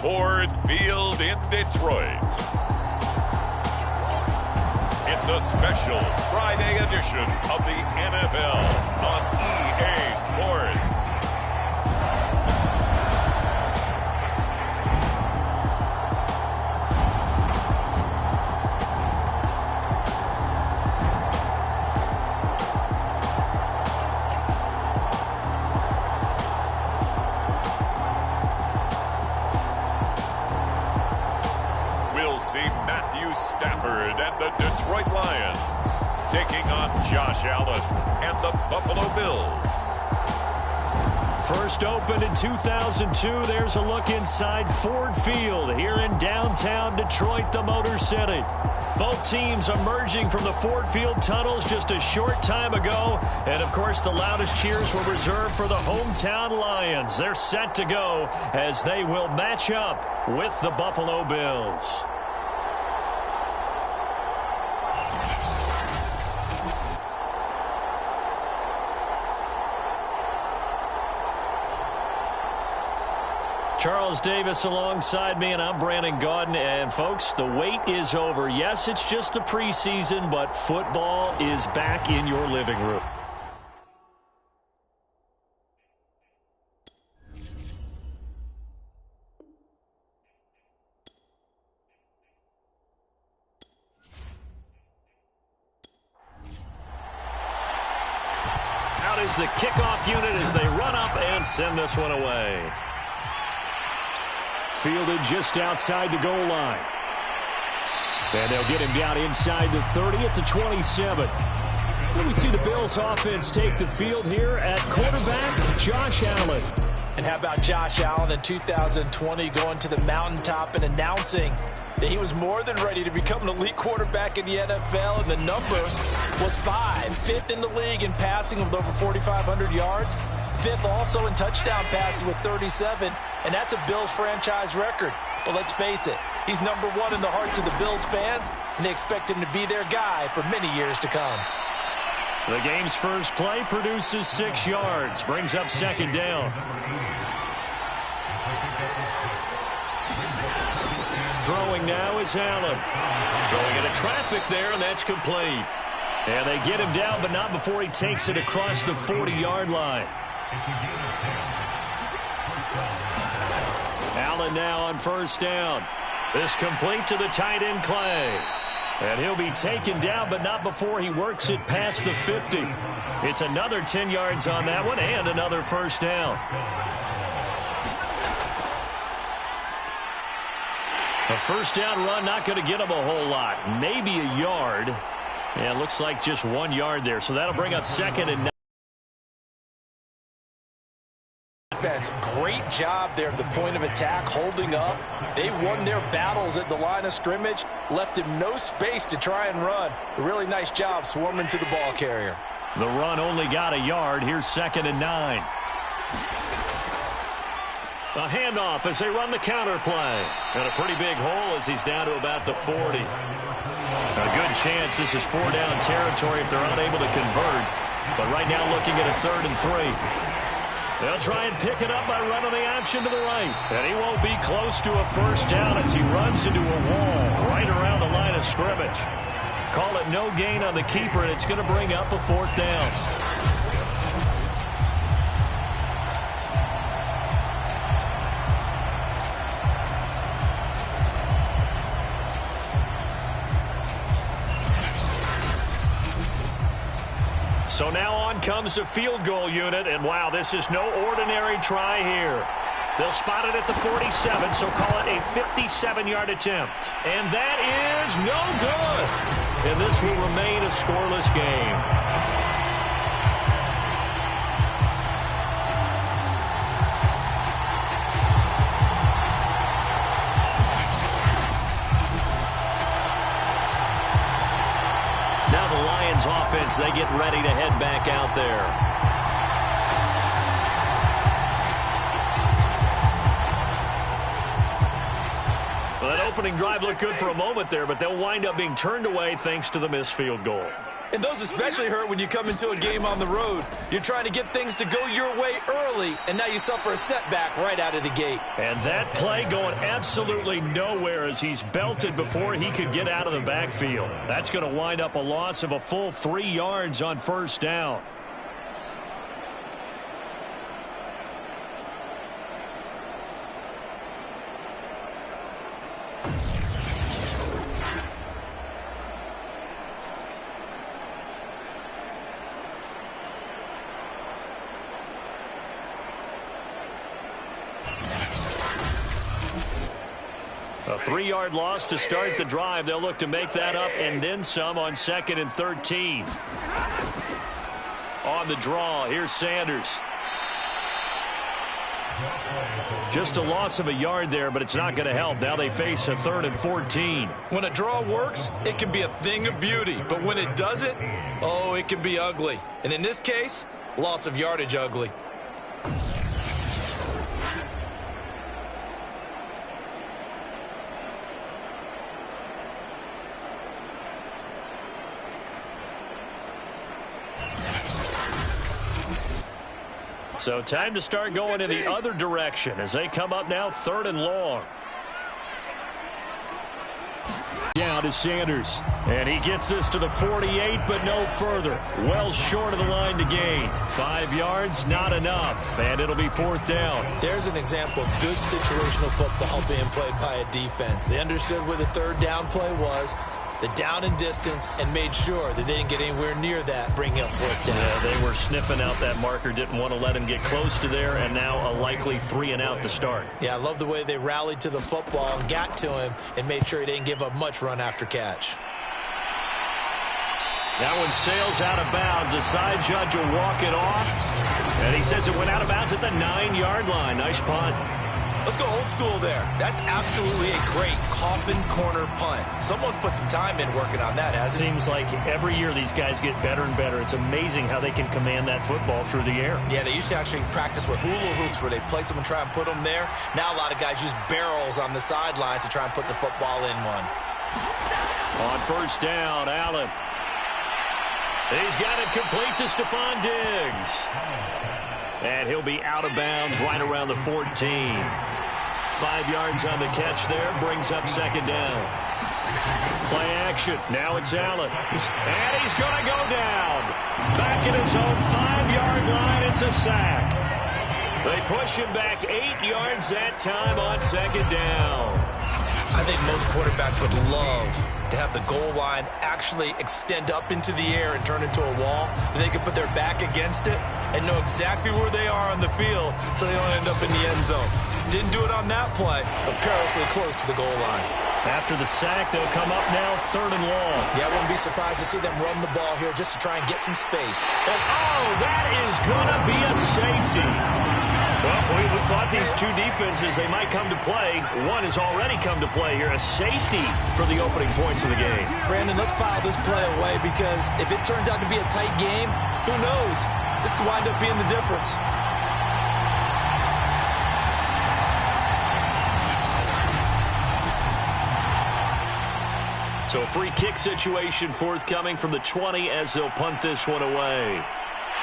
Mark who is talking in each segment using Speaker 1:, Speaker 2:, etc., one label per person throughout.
Speaker 1: Ford Field in Detroit. It's a special Friday edition of the NFL on EA Sports. Stafford and the Detroit Lions taking on Josh Allen and the Buffalo Bills.
Speaker 2: First opened in 2002. There's a look inside Ford Field here in downtown Detroit, the Motor City. Both teams emerging from the Ford Field tunnels just a short time ago. And, of course, the loudest cheers were reserved for the hometown Lions. They're set to go as they will match up with the Buffalo Bills. Charles Davis alongside me, and I'm Brandon Gaudin. And, folks, the wait is over. Yes, it's just the preseason, but football is back in your living room. Out is the kickoff unit as they run up and send this one away. Fielded just outside the goal line. And they'll get him down inside the 30 at the 27. Then we see the Bills offense take the field here at quarterback, Josh Allen.
Speaker 3: And how about Josh Allen in 2020 going to the mountaintop and announcing that he was more than ready to become an elite quarterback in the NFL, and the number was 5. Fifth in the league in passing with over 4,500 yards. Fifth also in touchdown passes with 37, and that's a Bills franchise record. But let's face it, he's number 1 in the hearts of the Bills fans, and they expect him to be their guy for many years to come.
Speaker 2: The game's first play produces 6 yards, brings up second down. Throwing now is Allen. Throwing into traffic there, and that's complete. And they get him down, but not before he takes it across the 40-yard line. Allen now on first down. This complete to the tight end Clay. And he'll be taken down, but not before he works it past the 50. It's another 10 yards on that one and another first down. A first down run not going to get him a whole lot. Maybe a yard. And it looks like just 1 yard there. So that'll bring up second and 9.
Speaker 3: Defense, great job there at the point of attack, holding up. They won their battles at the line of scrimmage, left him no space to try and run. A really nice job swarming to the ball carrier.
Speaker 2: The run only got a yard. Here's second and 9. A handoff as they run the counter play. And a pretty big hole as he's down to about the 40. A good chance this is 4-down territory if they're unable to convert. But right now looking at a 3rd and 3. They'll try and pick it up by running the option to the right. And he won't be close to a first down as he runs into a wall right around the line of scrimmage. Call it no gain on the keeper, and it's going to bring up a 4th down. So now on comes the field goal unit, and wow, this is no ordinary try here. They'll spot it at the 47, so call it a 57-yard attempt. And that is no good. And this will remain a scoreless game. Offense, they get ready to head back out there. Well, that opening drive looked good for a moment there, but they'll wind up being turned away thanks to the missed field goal.
Speaker 3: And those especially hurt when you come into a game on the road. You're trying to get things to go your way early, and now you suffer a setback right out of the gate.
Speaker 2: And that play going absolutely nowhere as he's belted before he could get out of the backfield. That's going to wind up a loss of a full 3 yards on first down. A 3-yard loss to start the drive. They'll look to make that up and then some on 2nd and 13. On the draw, here's Sanders. Just a loss of a yard there, but it's not going to help. Now they face a 3rd and 14.
Speaker 3: When a draw works, it can be a thing of beauty. But when it doesn't, oh, it can be ugly. And in this case, loss of yardage ugly.
Speaker 2: So time to start going in the other direction as they come up now 3rd and long. Down to Sanders. And he gets this to the 48, but no further. Well short of the line to gain. 5 yards, not enough. And it'll be 4th down.
Speaker 3: There's an example of good situational football being played by a defense. They understood where the 3rd down play was, the down and distance, and made sure that they didn't get anywhere near that, bringing up 4th down.
Speaker 2: Yeah, they were sniffing out that marker, didn't want to let him get close to there, and now a likely 3 and out to start.
Speaker 3: Yeah, I love the way they rallied to the football and got to him and made sure he didn't give up much run after catch.
Speaker 2: That one sails out of bounds. The side judge will walk it off, and he says it went out of bounds at the 9-yard line. Nice punt.
Speaker 3: Let's go old school there. That's absolutely a great coffin corner punt. Someone's put some time in working on that, hasn't it?
Speaker 2: Seems like every year these guys get better and better. It's amazing how they can command that football through the air.
Speaker 3: Yeah, they used to actually practice with hula hoops where they place them and try and put them there. Now a lot of guys use barrels on the sidelines to try and put the football in one.
Speaker 2: On first down, Allen. He's got it complete to Stephon Diggs. And he'll be out of bounds right around the 14. 5 yards on the catch there, brings up 2nd down. Play action. Now it's Allen. And he's going to go down. Back at his own 5-yard line, it's a sack. They push him back 8 yards that time on 2nd down.
Speaker 3: I think most quarterbacks would love to have the goal line actually extend up into the air and turn into a wall. They can put their back against it and know exactly where they are on the field so they don't end up in the end zone. Didn't do it on that play, but perilously close to the goal line.
Speaker 2: After the sack, they'll come up now 3rd and long.
Speaker 3: Yeah, I wouldn't be surprised to see them run the ball here just to try and get some space.
Speaker 2: And oh, that is going to be a safety. Well, we thought these two defenses, they might come to play. One has already come to play here. A safety for the opening points of the game.
Speaker 3: Brandon, let's file this play away because if it turns out to be a tight game, who knows? This could wind up being the difference.
Speaker 2: So a free kick situation forthcoming from the 20 as they'll punt this one away.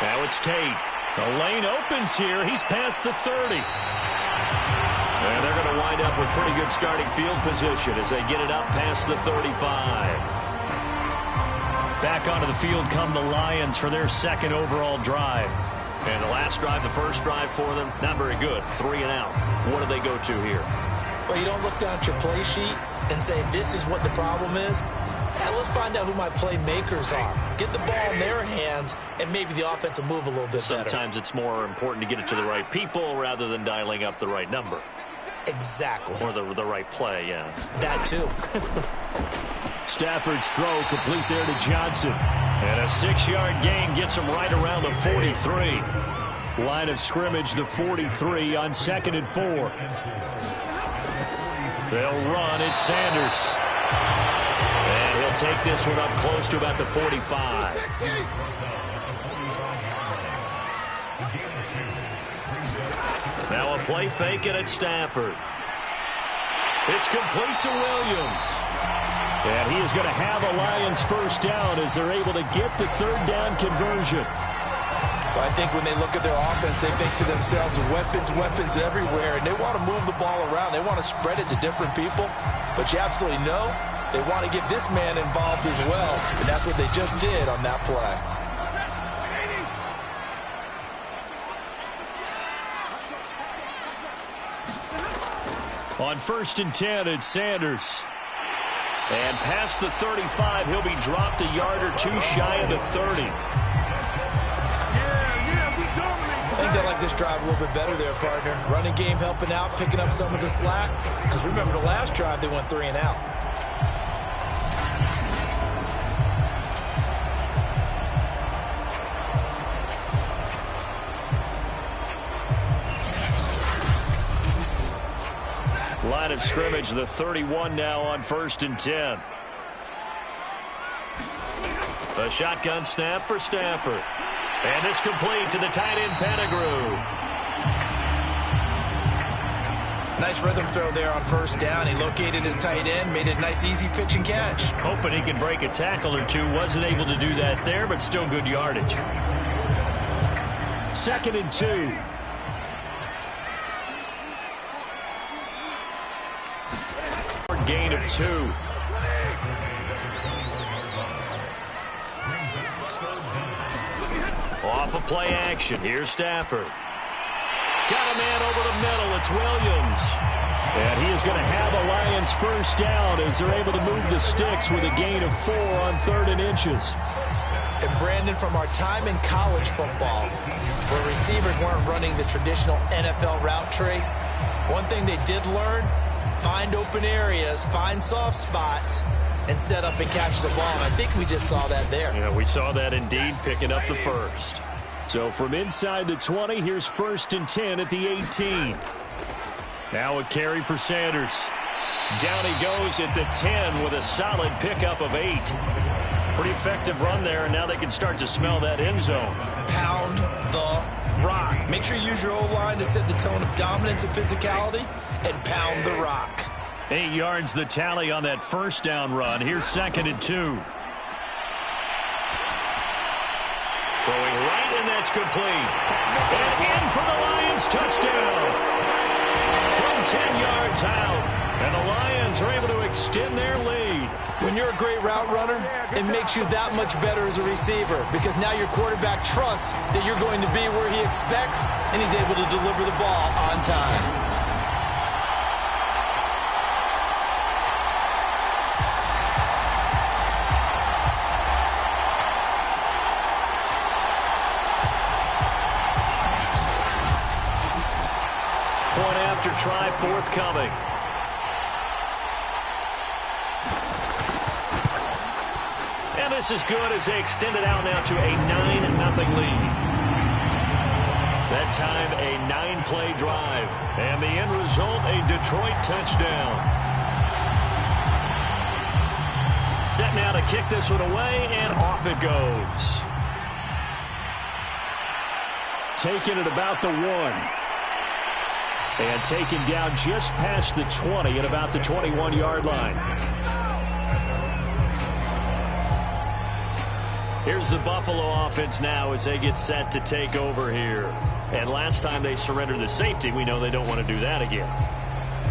Speaker 2: Now it's Tate. The lane opens here. He's past the 30. And they're going to wind up with pretty good starting field position as they get it up past the 35. Back onto the field come the Lions for their 2nd overall drive. And the last drive, the first drive for them, not very good. 3 and out. What do they go to here?
Speaker 3: Well, you don't look down at your play sheet and say, this is what the problem is. Yeah, let's find out who my playmakers are. Get the ball in their hands, and maybe the offense will move a little bit better.
Speaker 2: Sometimes it's more important to get it to the right people rather than dialing up the right number.
Speaker 3: Exactly.
Speaker 2: Or the right play, yeah.
Speaker 3: That too.
Speaker 2: Stafford's throw complete there to Johnson. And a 6-yard gain gets him right around the 43. Line of scrimmage, the 43 on 2nd and 4. They'll run. It's Sanders. And he'll take this one up close to about the 45. Now a play fake, and it's Stafford. It's complete to Williams. And he is going to have a Lions first down as they're able to get the third down conversion.
Speaker 3: Well, I think when they look at their offense, they think to themselves, weapons, weapons everywhere, and they want to move the ball around. They want to spread it to different people, but you absolutely know they want to get this man involved as well, and that's what they just did on that play.
Speaker 2: On 1st and 10, it's Sanders. And past the 35, he'll be dropped a yard or two shy of the 30.
Speaker 3: I think they like this drive a little bit better there, partner. Running game helping out, picking up some of the slack. Because remember, the last drive, they went 3 and out.
Speaker 2: Line of scrimmage, the 31 now on 1st and 10. A shotgun snap for Stafford. And it's complete to the tight end, Pettigrew.
Speaker 3: Nice rhythm throw there on 1st down. He located his tight end, made it a nice easy pitch and catch.
Speaker 2: Hoping he could break a tackle or two. Wasn't able to do that there, but still good yardage. 2nd and 2. Gain of 2. Off of play action. Here's Stafford. Got a man over the middle. It's Williams. And he is going to have a Lions first down as they're able to move the sticks with a gain of 4 on 3rd and inches.
Speaker 3: And Brandon, from our time in college football, where receivers weren't running the traditional NFL route tree, one thing they did learn: find open areas, find soft spots, and set up and catch the ball. And I think we just saw that there.
Speaker 2: Yeah, we saw that indeed, picking up the first. So from inside the 20, here's 1st and 10 at the 18. Now a carry for Sanders. Down he goes at the 10 with a solid pickup of 8. Pretty effective run there, and now they can start to smell that end zone.
Speaker 3: Pound the rock. Make sure you use your O-line to set the tone of dominance and physicality, and pound the rock.
Speaker 2: 8 yards the tally on that first down run. Here's 2nd and 2. Throwing right, and that's complete. And in for the Lions touchdown. From 10 yards out. And the Lions are able to extend their lead.
Speaker 3: When you're a great route runner, it makes you that much better as a receiver, because now your quarterback trusts that you're going to be where he expects, and he's able to deliver the ball on time.
Speaker 2: After try forthcoming. And this is good as they extend it out now to a 9-0 lead. That time a 9-play drive. And the end result, a Detroit touchdown. Set now to kick this one away, and off it goes. Taking it about the 1. And taken down just past the 20 at about the 21-yard line. Here's the Buffalo offense now as they get set to take over here. And last time they surrendered the safety, we know they don't want to do that again.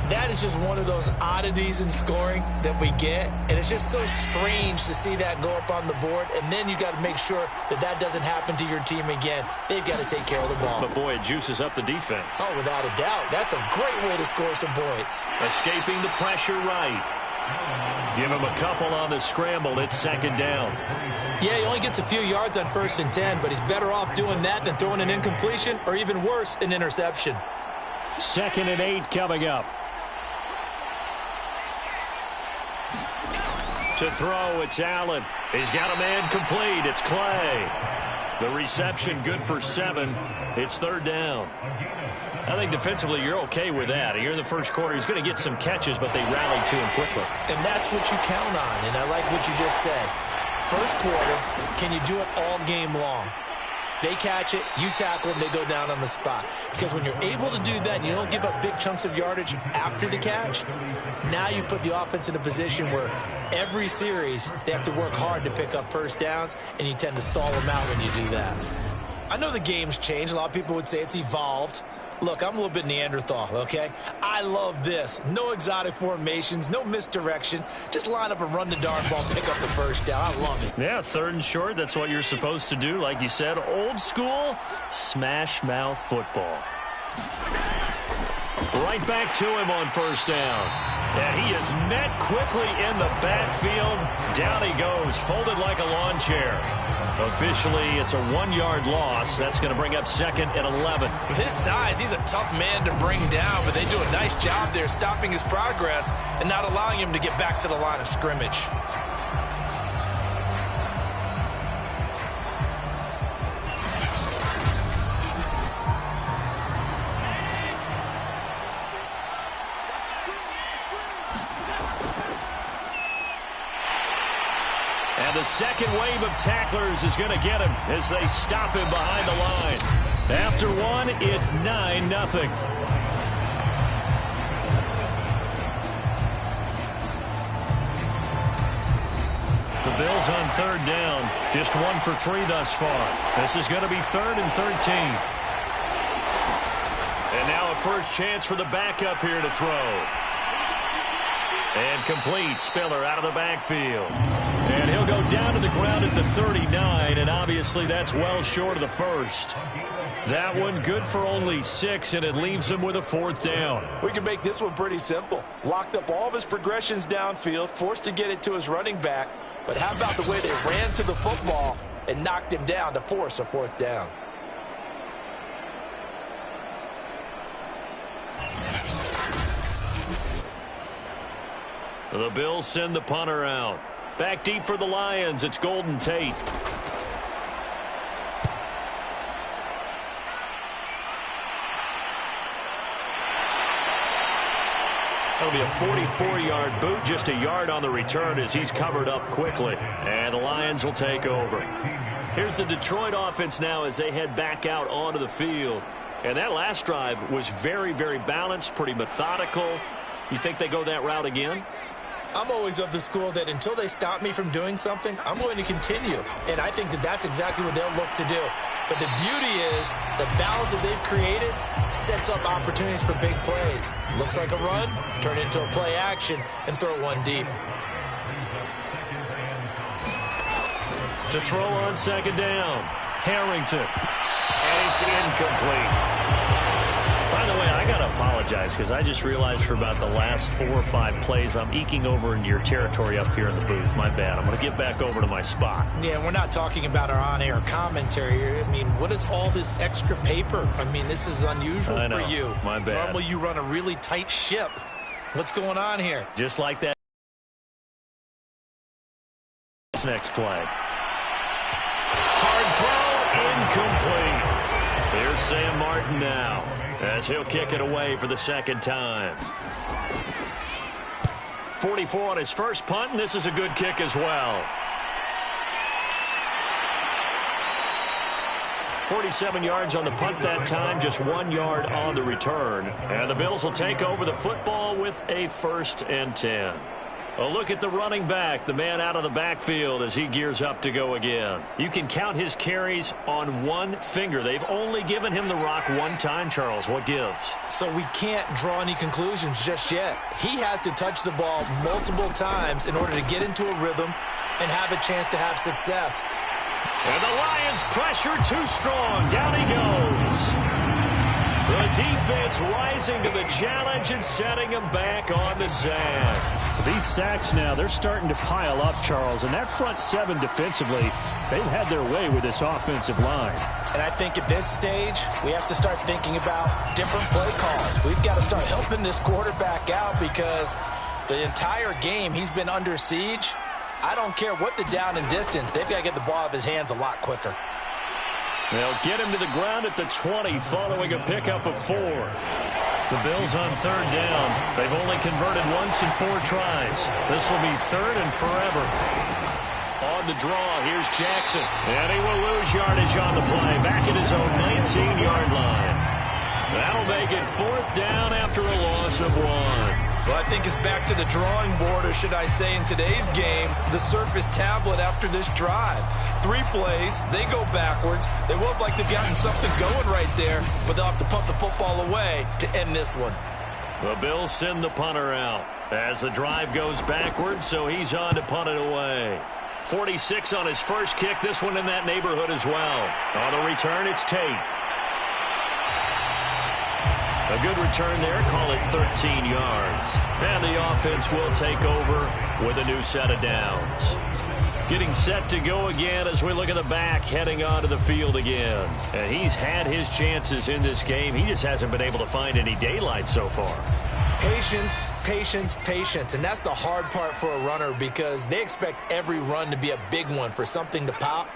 Speaker 3: That is just one of those oddities in scoring that we get, and it's just so strange to see that go up on the board, and then you got to make sure that that doesn't happen to your team again. They've got to take care of the ball.
Speaker 2: But boy, it juices up the defense.
Speaker 3: Oh, without a doubt. That's a great way to score some points.
Speaker 2: Escaping the pressure right. Give him a couple on the scramble. It's 2nd down.
Speaker 3: Yeah, he only gets a few yards on 1st and 10, but he's better off doing that than throwing an incompletion, or even worse, an interception.
Speaker 2: 2nd and 8 coming up. To throw, it's Allen. He's got a man complete. It's Clay. The reception good for 7. It's 3rd down. I think defensively you're okay with that. Here in the first quarter, he's going to get some catches, but they rallied to him quickly.
Speaker 3: And that's what you count on, and I like what you just said. First quarter, can you do it all game long? They catch it, you tackle them, they go down on the spot. Because when you're able to do that and you don't give up big chunks of yardage after the catch, now you put the offense in a position where every series they have to work hard to pick up first downs, and you tend to stall them out when you do that. I know the game's changed. A lot of people would say it's evolved. Look, I'm a little bit Neanderthal, okay? I love this. No exotic formations, no misdirection. Just line up and run the darn ball, pick up the first down. I love it.
Speaker 2: Yeah, 3rd and short, that's what you're supposed to do. Like you said, old school, smash mouth football. Right back to him on first down. And he is met quickly in the backfield. Down he goes, folded like a lawn chair. Officially, it's a 1-yard loss. That's going to bring up 2nd and 11.
Speaker 3: With his size, he's a tough man to bring down, but they do a nice job there stopping his progress and not allowing him to get back to the line of scrimmage.
Speaker 2: And the second wave of tacklers is going to get him as they stop him behind the line. After one, it's 9-0. The Bills on 3rd down. Just 1 for 3 thus far. This is going to be 3rd and 13. And now a first chance for the backup here to throw. And complete. Spiller out of the backfield. And he'll go down to the ground at the 39, and obviously that's well short of the first. That one good for only 6, and it leaves him with a 4th down.
Speaker 3: We can make this one pretty simple. Locked up all of his progressions downfield, forced to get it to his running back. But how about the way they ran to the football and knocked him down to force a 4th down?
Speaker 2: The Bills send the punter out. Back deep for the Lions, it's Golden Tate. That'll be a 44-yard boot, just a yard on the return as he's covered up quickly. And the Lions will take over. Here's the Detroit offense now as they head back out onto the field. And that last drive was very, very balanced, pretty methodical. You think they go that route again?
Speaker 3: I'm always of the school that until they stop me from doing something, I'm going to continue. And I think that that's exactly what they'll look to do. But the beauty is the balance that they've created sets up opportunities for big plays. Looks like a run, turn into a play action, and throw one deep.
Speaker 2: To throw on 2nd down, Harrington. And it's incomplete. By the way, I got to apologize because I just realized for about the last 4 or 5 plays, I'm eking over into your territory up here in the booth. My bad. I'm going to get back over to my spot.
Speaker 3: Yeah, we're not talking about our on-air commentary here. I mean, what is all this extra paper? I mean, this is unusual for you.
Speaker 2: My bad.
Speaker 3: Normally you run a really tight ship. What's going on here?
Speaker 2: Just like that. Next play. Hard throw, incomplete. Here's Sam Martin now, as he'll kick it away for the 2nd time. 44 on his first punt, and this is a good kick as well. 47 yards on the punt that time, just 1 yard on the return. And the Bills will take over the football with a 1st and 10. A look at the running back, the man out of the backfield as he gears up to go again. You can count his carries on one finger. They've only given him the rock 1 time, Charles. What gives?
Speaker 3: So we can't draw any conclusions just yet. He has to touch the ball multiple times in order to get into a rhythm and have a chance to have success.
Speaker 2: And the Lions pressure too strong. Down he goes. The defense rising to the challenge and setting him back on the sand.
Speaker 4: These sacks now, they're starting to pile up, Charles. And that front 7 defensively, they've had their way with this offensive line.
Speaker 3: And I think at this stage, we have to start thinking about different play calls. We've got to start helping this quarterback out because the entire game he's been under siege. I don't care what the down and distance. They've got to get the ball out of his hands a lot quicker.
Speaker 2: They'll get him to the ground at the 20 following a pickup of 4. The Bills on 3rd down. They've only converted once in 4 tries. This will be 3rd and forever. On the draw, here's Jackson. And he will lose yardage on the play. Back at his own 19-yard line. That'll make it 4th down after a loss of 1.
Speaker 3: Well, I think it's back to the drawing board, or should I say in today's game, the Surface tablet after this drive. 3 plays, they go backwards. They look like they've gotten something going right there, but they'll have to pump the football away to end this one.
Speaker 2: The Bills send the punter out as the drive goes backwards, so he's on to punt it away. 46 on his first kick, this one in that neighborhood as well. On the return, it's Tate. A good return there, call it 13 yards. And the offense will take over with a new set of downs. Getting set to go again as we look at the back heading onto the field again. And he's had his chances in this game. He just hasn't been able to find any daylight so far.
Speaker 3: Patience, patience, patience. And that's the hard part for a runner because they expect every run to be a big one for something to pop.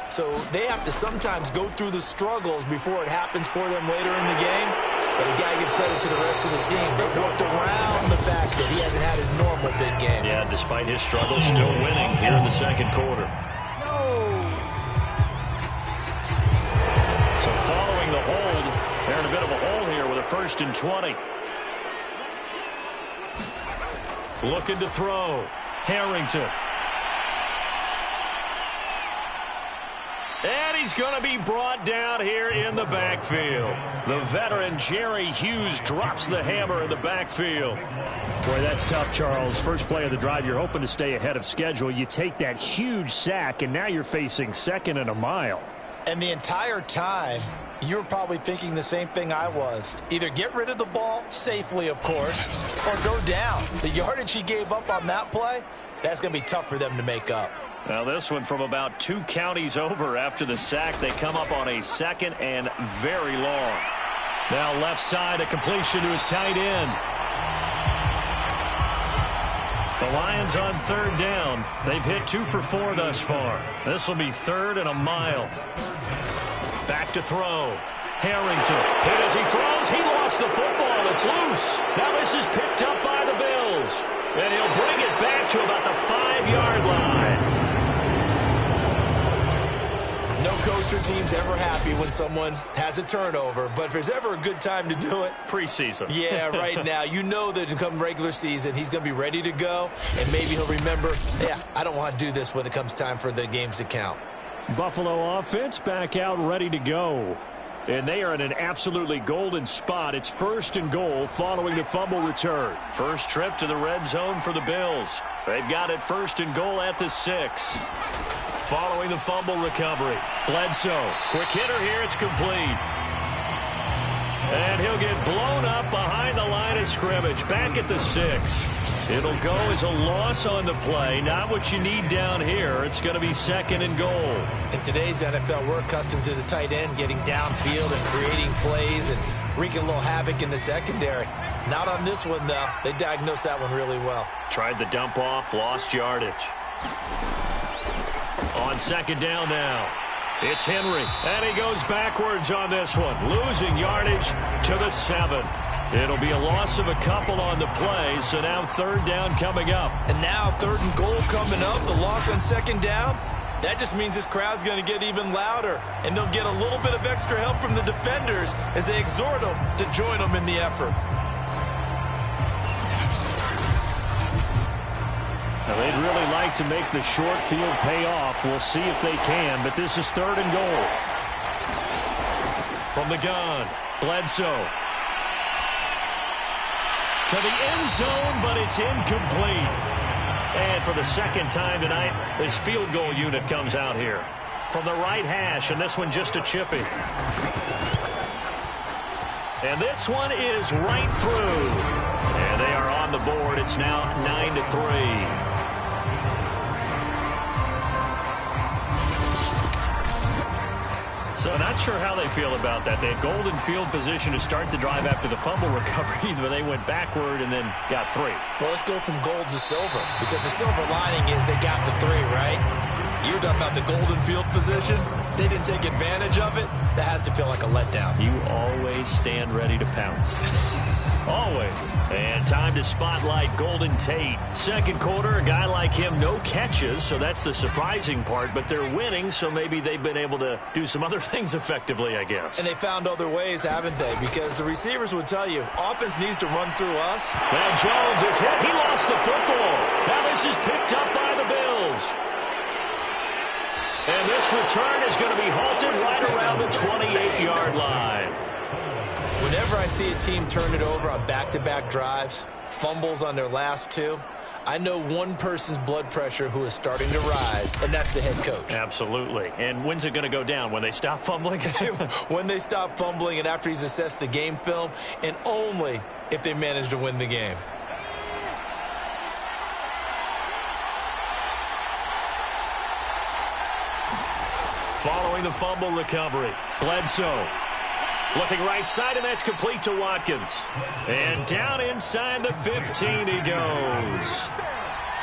Speaker 3: So they have to sometimes go through the struggles before it happens for them later in the game. But you got to give credit to the rest of the team. They've worked around the fact that he hasn't had his normal big game.
Speaker 2: Yeah, despite his struggles, still winning here in the second quarter. So following the hold, they're in a bit of a hole here with a 1st and 20. Looking to throw. Harrington. And he's going to be brought down here in the backfield. The veteran Jerry Hughes drops the hammer in the backfield.
Speaker 4: Boy, that's tough, Charles. First play of the drive, you're hoping to stay ahead of schedule. You take that huge sack, and now you're facing 2nd and a mile.
Speaker 3: And the entire time, you were probably thinking the same thing I was. Either get rid of the ball, safely, of course, or go down. The yardage he gave up on that play, that's going to be tough for them to make up.
Speaker 2: Now this one from about 2 counties over after the sack. They come up on a 2nd and very long. Now left side, a completion to his tight end. The Lions on 3rd down. They've hit 2 for 4 thus far. This will be 3rd and a mile. Back to throw. Harrington. Hit as he throws. He lost the football. It's loose. Now this is picked up by the Bills. And he'll bring it back to about the 5-yard line.
Speaker 3: No coach or team's ever happy when someone has a turnover, but if there's ever a good time to do it,
Speaker 2: preseason.
Speaker 3: Yeah, right now. You know that come regular season, he's going to be ready to go, and maybe he'll remember, yeah, I don't want to do this when it comes time for the games to count.
Speaker 4: Buffalo offense back out ready to go. And they are in an absolutely golden spot. It's 1st and goal following the fumble return.
Speaker 2: First trip to the red zone for the Bills. They've got it 1st and goal at the 6. Following the fumble recovery. Bledsoe. Quick hitter here. It's complete. And he'll get blown up behind the line of scrimmage. Back at the 6. It'll go as a loss on the play. Not what you need down here. It's going to be 2nd and goal.
Speaker 3: In today's NFL, we're accustomed to the tight end getting downfield and creating plays and wreaking a little havoc in the secondary. Not on this one, though. They diagnosed that one really well.
Speaker 2: Tried the dump off, lost yardage. On 2nd down now. It's Henry, and he goes backwards on this one, losing yardage to the 7. It'll be a loss of a couple on the play, so now 3rd down coming up.
Speaker 3: And now 3rd and goal coming up, the loss on 2nd down. That just means this crowd's going to get even louder, and they'll get a little bit of extra help from the defenders as they exhort them to join them in the effort.
Speaker 4: Now, they'd really like to make the short field pay off. We'll see if they can, but this is 3rd and goal.
Speaker 2: From the gun, Bledsoe. To the end zone, but it's incomplete. And for the 2nd time tonight, this field goal unit comes out here. From the right hash, and this one just a chipping. And this one is right through. And they are on the board. It's now 9-3. So not sure how they feel about that. They had golden field position to start the drive after the fumble recovery, but they went backward and then got 3.
Speaker 3: Well, let's go from gold to silver, because the silver lining is they got the 3, right? You're talking about the golden field position. They didn't take advantage of it. That has to feel like a letdown.
Speaker 2: You always stand ready to pounce. Always. And time to spotlight Golden Tate. Second quarter, a guy like him, no catches, so that's the surprising part. But they're winning, so maybe they've been able to do some other things effectively, I guess.
Speaker 3: And they found other ways, haven't they? Because the receivers would tell you, offense needs to run through us.
Speaker 2: Now Jones is hit. He lost the football. Now this is picked up by the Bills. And this return is going to be halted right around the 28-yard line.
Speaker 3: Whenever I see a team turn it over on back-to-back drives, fumbles on their last two, I know one person's blood pressure who is starting to rise, and that's the head coach.
Speaker 2: Absolutely. And when's it going to go down? When they stop fumbling?
Speaker 3: When they stop fumbling and after he's assessed the game film, and only if they manage to win the game.
Speaker 2: Following the fumble recovery, Bledsoe looking right side, and that's complete to Watkins. And down inside the 15 he goes.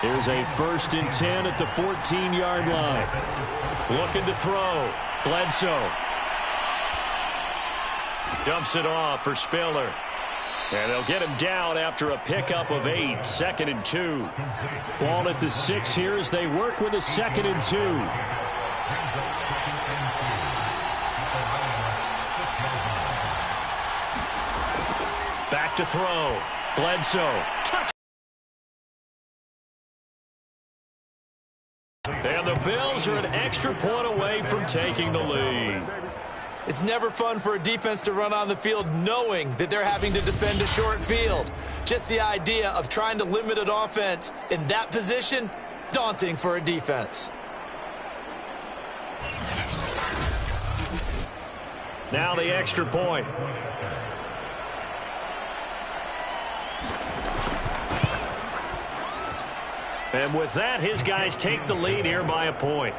Speaker 4: Here's a 1st and 10 at the 14-yard line.
Speaker 2: Looking to throw. Bledsoe dumps it off for Spiller. And they'll get him down after a pickup of 8, 2nd and 2.
Speaker 4: Ball at the 6 here as they work with a 2nd and 2.
Speaker 2: Back to throw. Bledsoe. Touch. And the Bills are an extra point away from taking the lead.
Speaker 3: It's never fun for a defense to run on the field knowing that they're having to defend a short field. Just the idea of trying to limit an offense in that position, daunting for a defense.
Speaker 2: Now the extra point. And with that, his guys take the lead here by a point.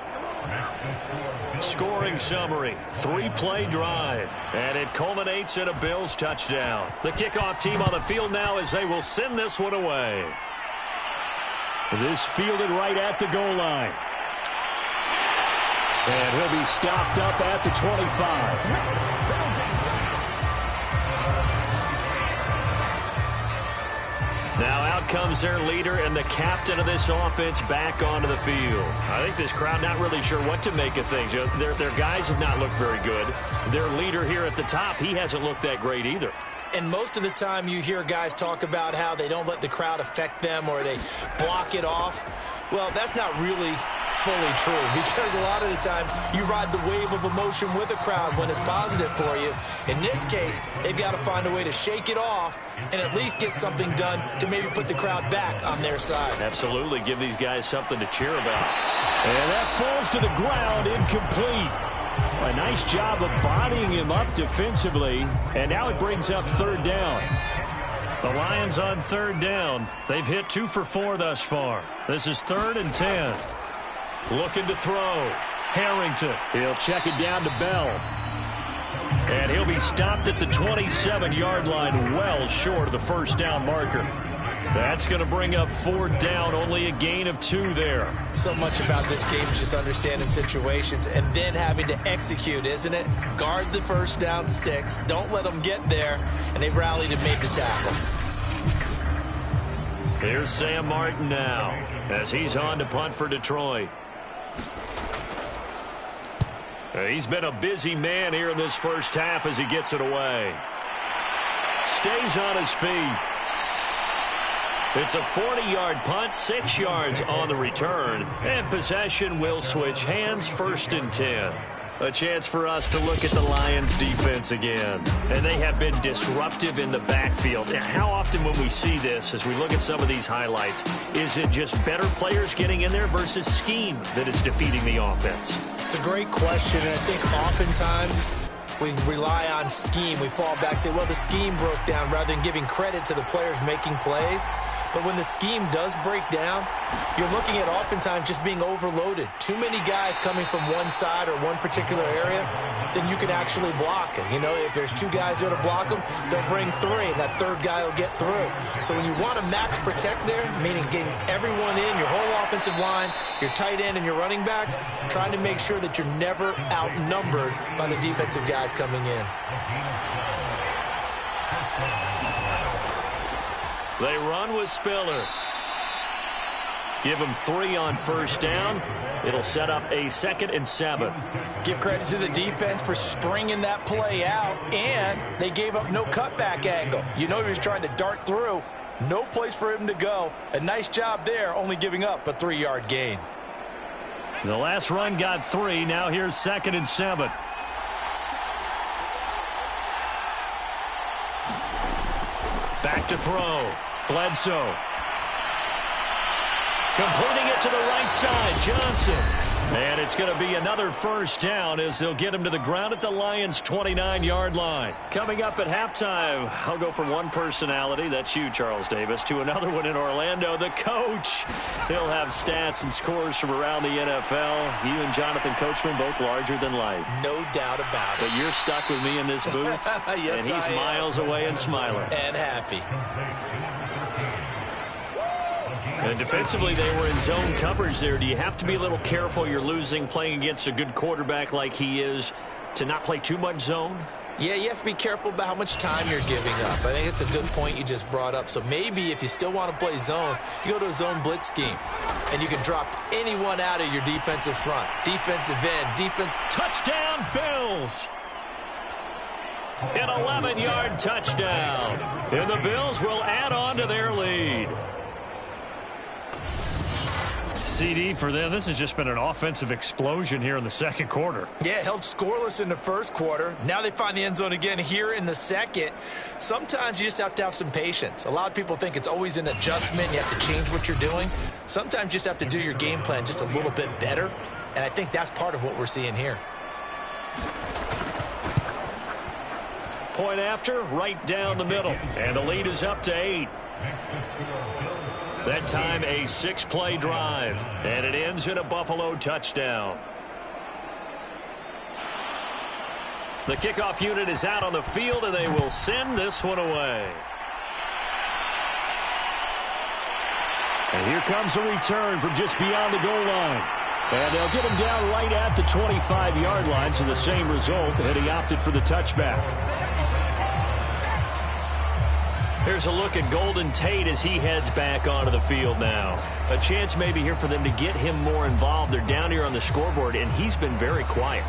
Speaker 2: Scoring summary, 3-play drive. And it culminates in a Bills touchdown. The kickoff team on the field now as they will send this one away.
Speaker 4: This fielded right at the goal line. And he'll be stopped up at the 25.
Speaker 2: Now out comes their leader and the captain of this offense back onto the field. I think this crowd not really sure what to make of things. Their guys have not looked very good. Their leader here at the top, he hasn't looked that great either.
Speaker 3: And most of the time you hear guys talk about how they don't let the crowd affect them or they block it off. Well, that's not really fully true because a lot of the time you ride the wave of emotion with a crowd when it's positive for you. In this case, they've got to find a way to shake it off and at least get something done to maybe put the crowd back on their side.
Speaker 2: Absolutely. Give these guys something to cheer about.
Speaker 4: And that falls to the ground, incomplete. A nice job of bodying him up defensively, and now it brings up 3rd down.
Speaker 2: The Lions on 3rd down. They've hit 2 for 4 thus far. This is 3rd and 10. Looking to throw. Harrington.
Speaker 4: He'll check it down to Bell.
Speaker 2: And he'll be stopped at the 27-yard line, well short of the 1st down marker. That's going to bring up 4th down, only a gain of 2 there.
Speaker 3: So much about this game is just understanding situations and then having to execute, isn't it? Guard the 1st down sticks. Don't let them get there. And they rallied and made the tackle.
Speaker 2: Here's Sam Martin now as he's on to punt for Detroit. He's been a busy man here in this first half as he gets it away. Stays on his feet. It's a 40-yard punt, 6 yards on the return, and possession will switch hands, 1st and 10. A chance for us to look at the Lions defense again. And they have been disruptive in the backfield. And how often when we see this, as we look at some of these highlights, is it just better players getting in there versus scheme that is defeating the offense?
Speaker 3: It's a great question, and I think oftentimes we rely on scheme. We fall back and say, well, the scheme broke down rather than giving credit to the players making plays. But when the scheme does break down, you're looking at oftentimes just being overloaded. Too many guys coming from one side or one particular area, then you can actually block it. You know, if there's 2 guys there to block them, they'll bring 3, and that 3rd guy will get through. So when you want to max protect there, meaning getting everyone in, your whole offensive line, your tight end and your running backs, trying to make sure that you're never outnumbered by the defensive guys coming in.
Speaker 2: They run with Spiller. Give him 3 on first down. It'll set up a 2nd and 7.
Speaker 3: Give credit to the defense for stringing that play out, and they gave up no cutback angle. You know he was trying to dart through. No place for him to go. A nice job there, only giving up a 3-yard gain.
Speaker 4: The last run got 3. Now here's 2nd and 7. Back to throw. Bledsoe. Completing it to the right side, Johnson. And it's going to be another first down as they'll get him to the ground at the Lions' 29-yard line. Coming up at halftime, I'll go from one personality, that's you, Charles Davis, to another one in Orlando, the coach. He'll have stats and scores from around the NFL. You and Jonathan Coachman both larger than life.
Speaker 3: No doubt about it.
Speaker 4: But you're stuck with me in this booth,
Speaker 3: yes,
Speaker 4: and he's miles away and smiling.
Speaker 3: And happy.
Speaker 4: And defensively, they were in zone coverage there. Do you have to be a little careful? You're losing playing against a good quarterback like he is to not play too much zone?
Speaker 3: Yeah, you have to be careful about how much time you're giving up. I think it's a good point you just brought up. So maybe if you still want to play zone, you go to a zone blitz scheme. And you can drop anyone out of your defensive front. Defensive end, defense.
Speaker 2: Touchdown, Bills! An 11-yard touchdown. And the Bills will add on to their lead.
Speaker 4: CD for them, this has just been an offensive explosion here in the second quarter.
Speaker 3: Yeah, held scoreless in the first quarter. Now they find the end zone again here in the second. Sometimes you just have to have some patience. A lot of people think it's always an adjustment. You have to change what you're doing. Sometimes you just have to do your game plan just a little bit better. And I think that's part of what we're seeing here.
Speaker 2: Point after, right down the middle. And the lead is up to 8. That time a 6-play drive, and it ends in a Buffalo touchdown. The kickoff unit is out on the field, and they will send this one away.
Speaker 4: And here comes a return from just beyond the goal line. And they'll get him down right at the 25-yard line, so the same result, and he opted for the touchback. Here's a look at Golden Tate as he heads back onto the field now. A chance maybe here for them to get him more involved. They're down here on the scoreboard, and he's been very quiet.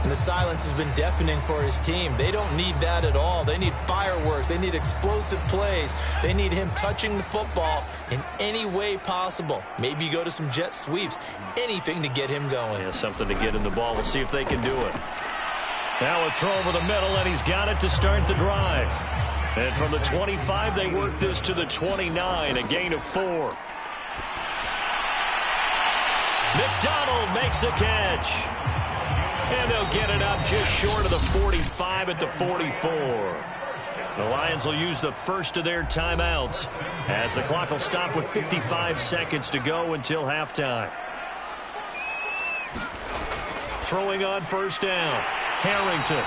Speaker 3: And the silence has been deafening for his team. They don't need that at all. They need fireworks. They need explosive plays. They need him touching the football in any way possible. Maybe you go to some jet sweeps. Anything to get him going.
Speaker 2: Yeah, something to get in the ball. We'll see if they can do it.
Speaker 4: Now a throw over the middle, and he's got it to start the drive. And from the 25, they work this to the 29, a gain of 4.
Speaker 2: McDonald makes the catch. And they'll get it up just short of the 45 at the 44. The Lions will use the first of their timeouts as the clock will stop with 55 seconds to go until halftime. Throwing on first down, Harrington.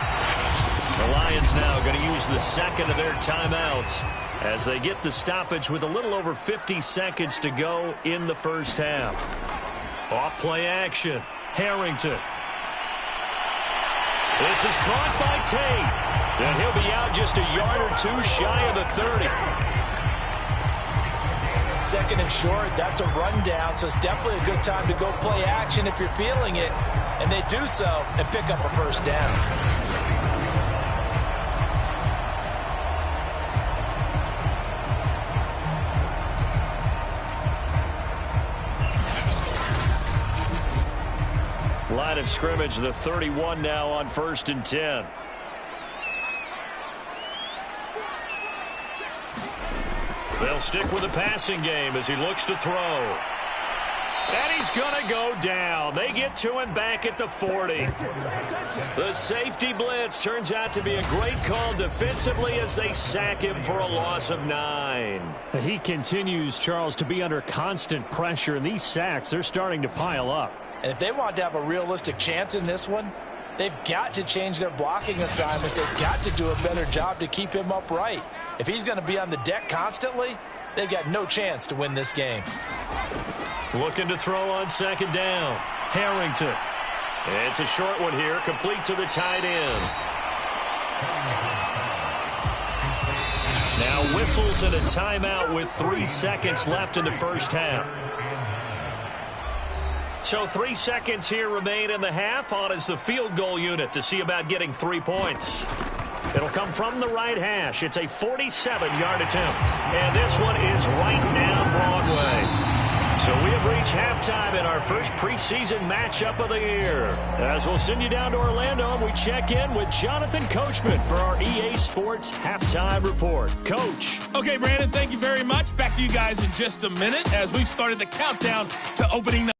Speaker 2: The Lions now going to use the second of their timeouts as they get the stoppage with a little over 50 seconds to go in the first half. Off play action, Harrington. This is caught by Tate. And he'll be out just a yard or two shy of the 30.
Speaker 3: Second and short, that's a rundown, so it's definitely a good time to go play action if you're feeling it. And they do so and pick up a first down.
Speaker 2: Line of scrimmage, the 31 now on 1st and 10. They'll stick with the passing game as he looks to throw. And he's going to go down. They get to him back at the 40. The safety blitz turns out to be a great call defensively as they sack him for a loss of 9.
Speaker 4: He continues, Charles, to be under constant pressure, and these sacks, they're starting to pile up.
Speaker 3: And if they want to have a realistic chance in this one, they've got to change their blocking assignments. They've got to do a better job to keep him upright. If he's going to be on the deck constantly, they've got no chance to win this game.
Speaker 2: Looking to throw on second down. Harrington. It's a short one here, complete to the tight end. Now with whistles and a timeout with 3 seconds left in the first half. So 3 seconds here remain in the half. On is the field goal unit to see about getting 3 points. It'll come from the right hash. It's a 47-yard attempt. And this one is right down Broadway. So we have reached halftime in our first preseason matchup of the year. As we'll send you down to Orlando, we check in with Jonathan Coachman for our EA Sports Halftime Report. Coach.
Speaker 5: Okay, Brandon, thank you very much. Back to you guys in just a minute as we've started the countdown to opening night.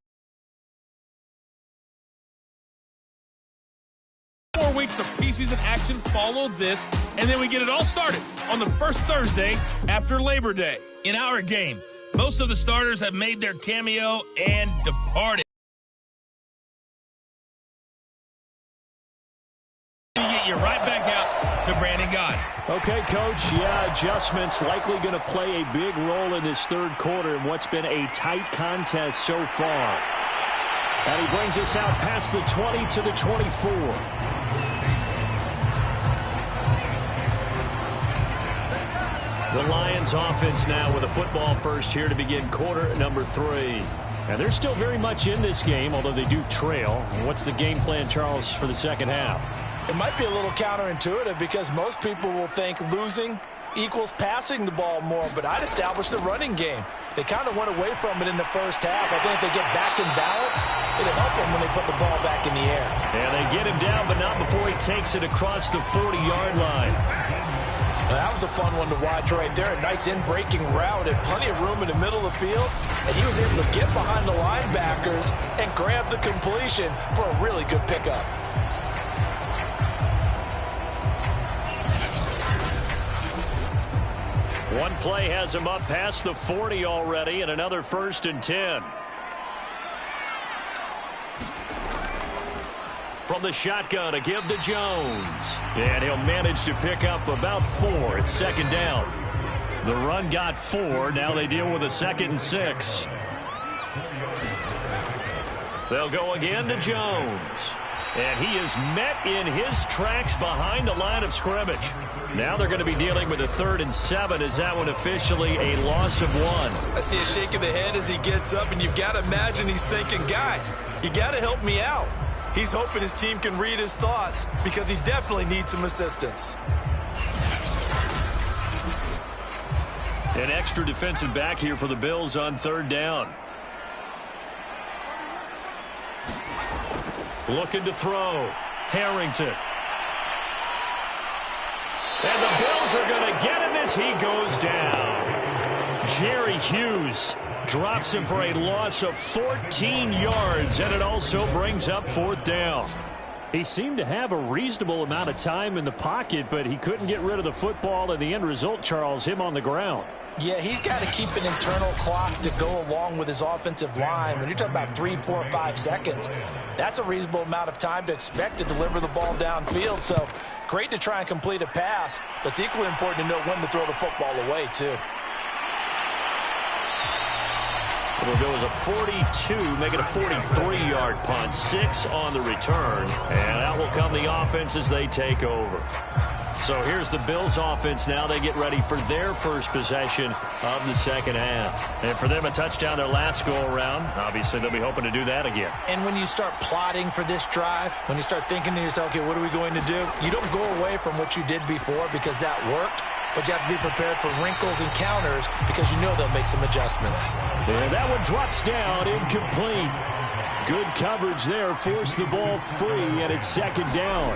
Speaker 5: 4 weeks of preseason action follow this, and then we get it all started on the first Thursday after Labor Day. In our game, most of the starters have made their cameo and departed. You get you right back out to Brandon God.
Speaker 2: Okay, Coach. Yeah, adjustments likely going to play a big role in this third quarter in what's been a tight contest so far. And he brings us out past the 20 to the 24. The Lions offense now with a football first here to begin quarter number 3. And they're still very much in this game, although they do trail. What's the game plan, Charles, for the second half?
Speaker 3: It might be a little counterintuitive because most people will think losing equals passing the ball more, but I'd establish the running game. They kind of went away from it in the first half. I think if they get back in balance, it'll help them when they put the ball back in the air.
Speaker 2: And they get him down, but not before he takes it across the 40-yard line.
Speaker 3: Now, that was a fun one to watch right there. A nice in-breaking route and plenty of room in the middle of the field. And he was able to get behind the linebackers and grab the completion for a really good pickup.
Speaker 2: One play has him up past the 40 already, and another 1st and 10. From the shotgun, a give to Jones. And he'll manage to pick up about 4. It's 2nd down. The run got 4. Now they deal with a 2nd and 6. They'll go again to Jones. And he is met in his tracks behind the line of scrimmage. Now they're going to be dealing with a 3rd and 7. Is that one officially a loss of 1?
Speaker 3: I see a shake of the head as he gets up, and you've got to imagine he's thinking, guys, you got to help me out. He's hoping his team can read his thoughts because he definitely needs some assistance.
Speaker 2: An extra defensive back here for the Bills on 3rd down. Looking to throw. Harrington. And the Bills are going to get him as he goes down. Jerry Hughes drops him for a loss of 14 yards, and it also brings up 4th down. He seemed to have a reasonable amount of time in the pocket, but he couldn't get rid of the football, and the end result, Charles, him on the ground.
Speaker 3: Yeah, he's got to keep an internal clock to go along with his offensive line. When you're talking about 3, 4, 5 seconds, that's a reasonable amount of time to expect to deliver the ball downfield. So great to try and complete a pass, but it's equally important to know when to throw the football away, too.
Speaker 2: It'll go as a 42, make it a 43-yard punt, 6 on the return, and out will come the offense as they take over. So here's the Bills offense now. They get ready for their first possession of the second half. And for them, a touchdown their last go-around. Obviously, they'll be hoping to do that again.
Speaker 3: And when you start plotting for this drive, when you start thinking to yourself, okay, what are we going to do? You don't go away from what you did before because that worked. But you have to be prepared for wrinkles and counters because you know they'll make some adjustments.
Speaker 2: And that one drops down, incomplete. Good coverage there, forced the ball free, and it's 2nd down.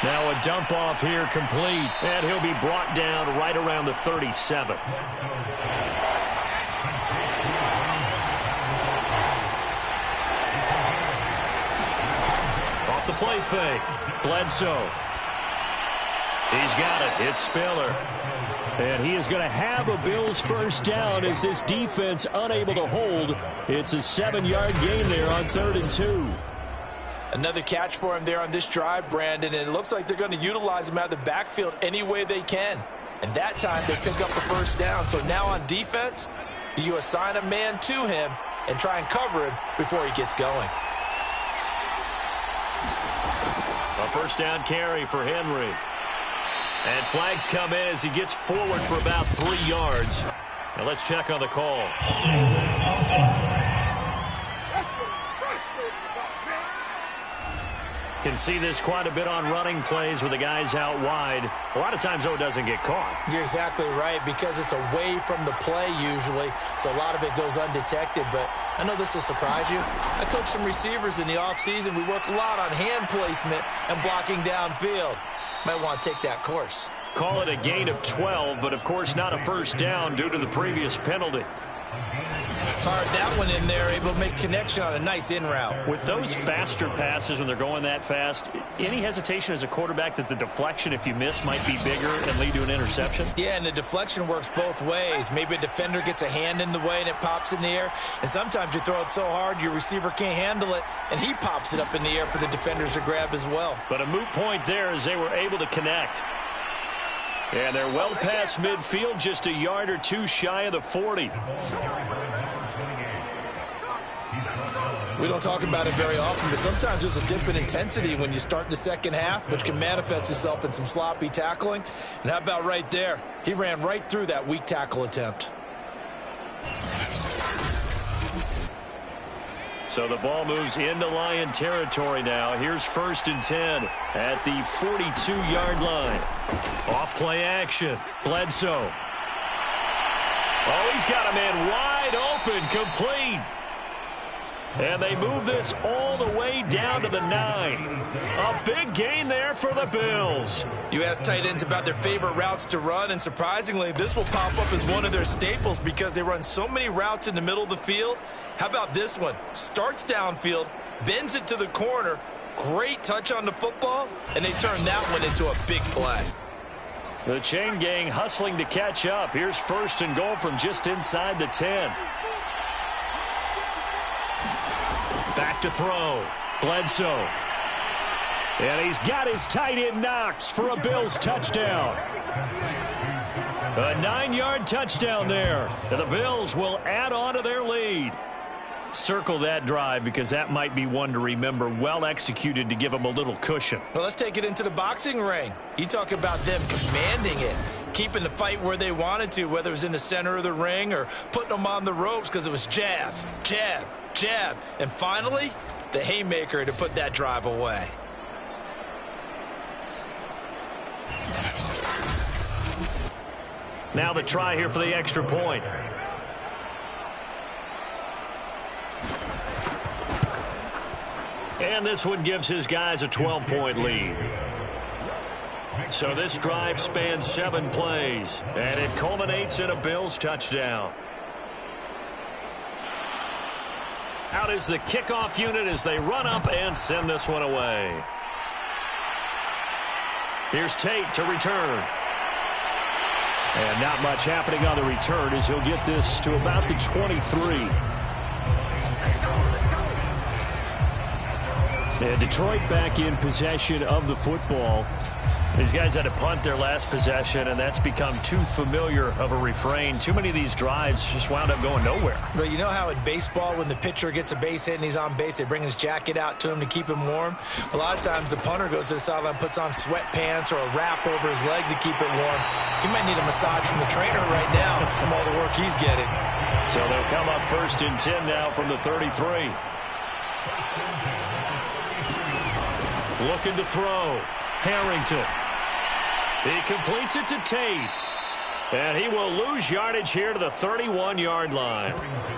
Speaker 2: Now a dump off here complete, and he'll be brought down right around the 37. Off the play fake, Bledsoe. He's got it. It's Spiller. And he is going to have a Bills first down as this defense unable to hold. It's a 7-yard gain there on 3rd and 2.
Speaker 3: Another catch for him there on this drive, Brandon, and it looks like they're going to utilize him out of the backfield any way they can. And that time they pick up the first down. So now on defense, do you assign a man to him and try and cover him before he gets going?
Speaker 2: A first down carry for Henry. And flags come in as he gets forward for about 3 yards. Now let's check on the call. Can see this quite a bit on running plays where the guy's out wide. A lot of times, though, it doesn't get caught.
Speaker 3: You're exactly right, because it's away from the play usually, so a lot of it goes undetected. But I know this will surprise you. I coach some receivers in the offseason. We work a lot on hand placement and blocking downfield. Might want to take that course.
Speaker 2: Call it a gain of 12, but, of course, not a first down due to the previous penalty.
Speaker 3: Fired that one in there, able to make connection on a nice in route.
Speaker 2: With those faster passes when they're going that fast, any hesitation as a quarterback that the deflection, if you miss, might be bigger and lead to an interception?
Speaker 3: Yeah, and the deflection works both ways. Maybe a defender gets a hand in the way and it pops in the air. And sometimes you throw it so hard your receiver can't handle it, and he pops it up in the air for the defenders to grab as well.
Speaker 2: But a moot point there as they were able to connect. And they're well past midfield, just a yard or two shy of the 40.
Speaker 3: We don't talk about it very often, but sometimes there's a dip in intensity when you start the second half, which can manifest itself in some sloppy tackling. And how about right there? He ran right through that weak tackle attempt.
Speaker 2: So the ball moves into Lion territory now. Here's 1st and 10 at the 42-yard line. Off play action. Bledsoe. Oh, he's got a man wide open, complete. And they move this all the way down to the 9. A big gain there for the Bills.
Speaker 3: You ask tight ends about their favorite routes to run, and surprisingly, this will pop up as one of their staples because they run so many routes in the middle of the field. How about this one? Starts downfield, bends it to the corner, great touch on the football, and they turn that one into a big play.
Speaker 2: The chain gang hustling to catch up. Here's 1st and goal from just inside the 10. Back to throw. Bledsoe. And he's got his tight end Knox for a Bills touchdown. A 9-yard touchdown there. And the Bills will add on to their lead. Circle that drive because that might be one to remember. Well executed to give them a little cushion.
Speaker 3: Well, let's take it into the boxing ring. You talk about them commanding it, keeping the fight where they wanted to, whether it was in the center of the ring or putting them on the ropes because it was jab, jab, jab. And finally, the haymaker to put that drive away.
Speaker 2: Now the try here for the extra point. And this one gives his guys a 12-point lead. So this drive spans 7 plays, and it culminates in a Bills touchdown. Out is the kickoff unit as they run up and send this one away. Here's Tate to return. And not much happening on the return as he'll get this to about the 23. And Detroit back in possession of the football. These guys had to punt their last possession, and that's become too familiar of a refrain. Too many of these drives just wound up going nowhere.
Speaker 3: But you know how in baseball, when the pitcher gets a base hit and he's on base, they bring his jacket out to him to keep him warm? A lot of times the punter goes to the sideline, puts on sweatpants or a wrap over his leg to keep it warm. He might need a massage from the trainer right now from all the work he's getting.
Speaker 2: So they'll come up 1st and 10 now from the 33. Looking to throw. Harrington. He completes it to Tate. And he will lose yardage here to the 31-yard line.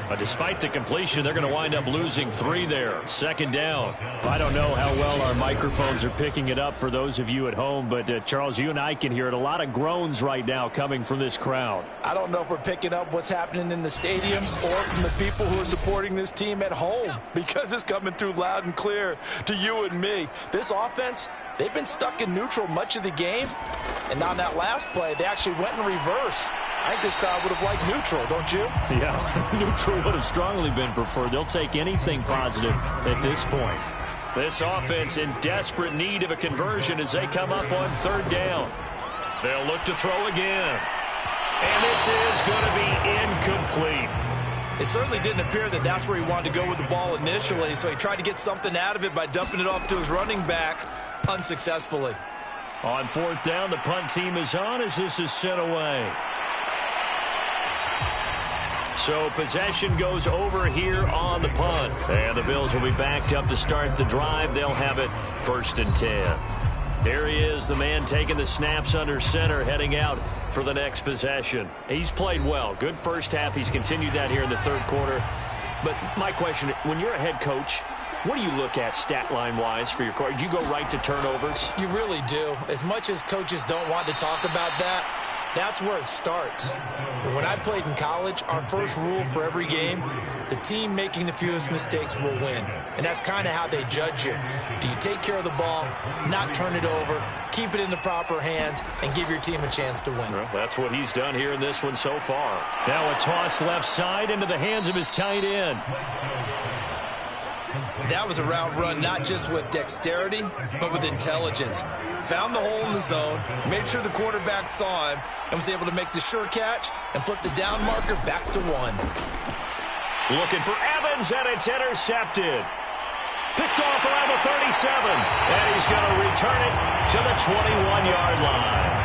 Speaker 2: But despite the completion, they're going to wind up losing 3 there. 2nd down. I don't know how well our microphones are picking it up for those of you at home, but Charles, you and I can hear it. A lot of groans right now coming from this crowd.
Speaker 3: I don't know if we're picking up what's happening in the stadium or from the people who are supporting this team at home, because it's coming through loud and clear to you and me. This offense, they've been stuck in neutral much of the game, and on that last play, they actually went in reverse. I think this crowd would have liked neutral, don't you?
Speaker 2: Yeah, neutral would have strongly been preferred. They'll take anything positive at this point. This offense in desperate need of a conversion as they come up on 3rd down. They'll look to throw again. And this is going to be incomplete.
Speaker 3: It certainly didn't appear that that's where he wanted to go with the ball initially, so he tried to get something out of it by dumping it off to his running back unsuccessfully.
Speaker 2: On fourth down, the punt team is on as this is sent away. So possession goes over here on the punt. And the Bills will be backed up to start the drive. They'll have it 1st and 10. Here he is, the man taking the snaps under center, heading out for the next possession. He's played well. Good first half. He's continued that here in the third quarter. But my question, when you're a head coach, what do you look at stat line-wise for your coach? Do you go right to turnovers?
Speaker 3: You really do. As much as coaches don't want to talk about that, that's where it starts. When I played in college, our first rule for every game, the team making the fewest mistakes will win. And that's kind of how they judge you. Do you take care of the ball, not turn it over, keep it in the proper hands, and give your team a chance to win?
Speaker 2: Well, that's what he's done here in this one so far. Now a toss left side into the hands of his tight end.
Speaker 3: That was a route run not just with dexterity, but with intelligence. Found the hole in the zone, made sure the quarterback saw him, and was able to make the sure catch and flip the down marker back to 1.
Speaker 2: Looking for Evans, and it's intercepted. Picked off around the 37, and he's going to return it to the 21-yard line.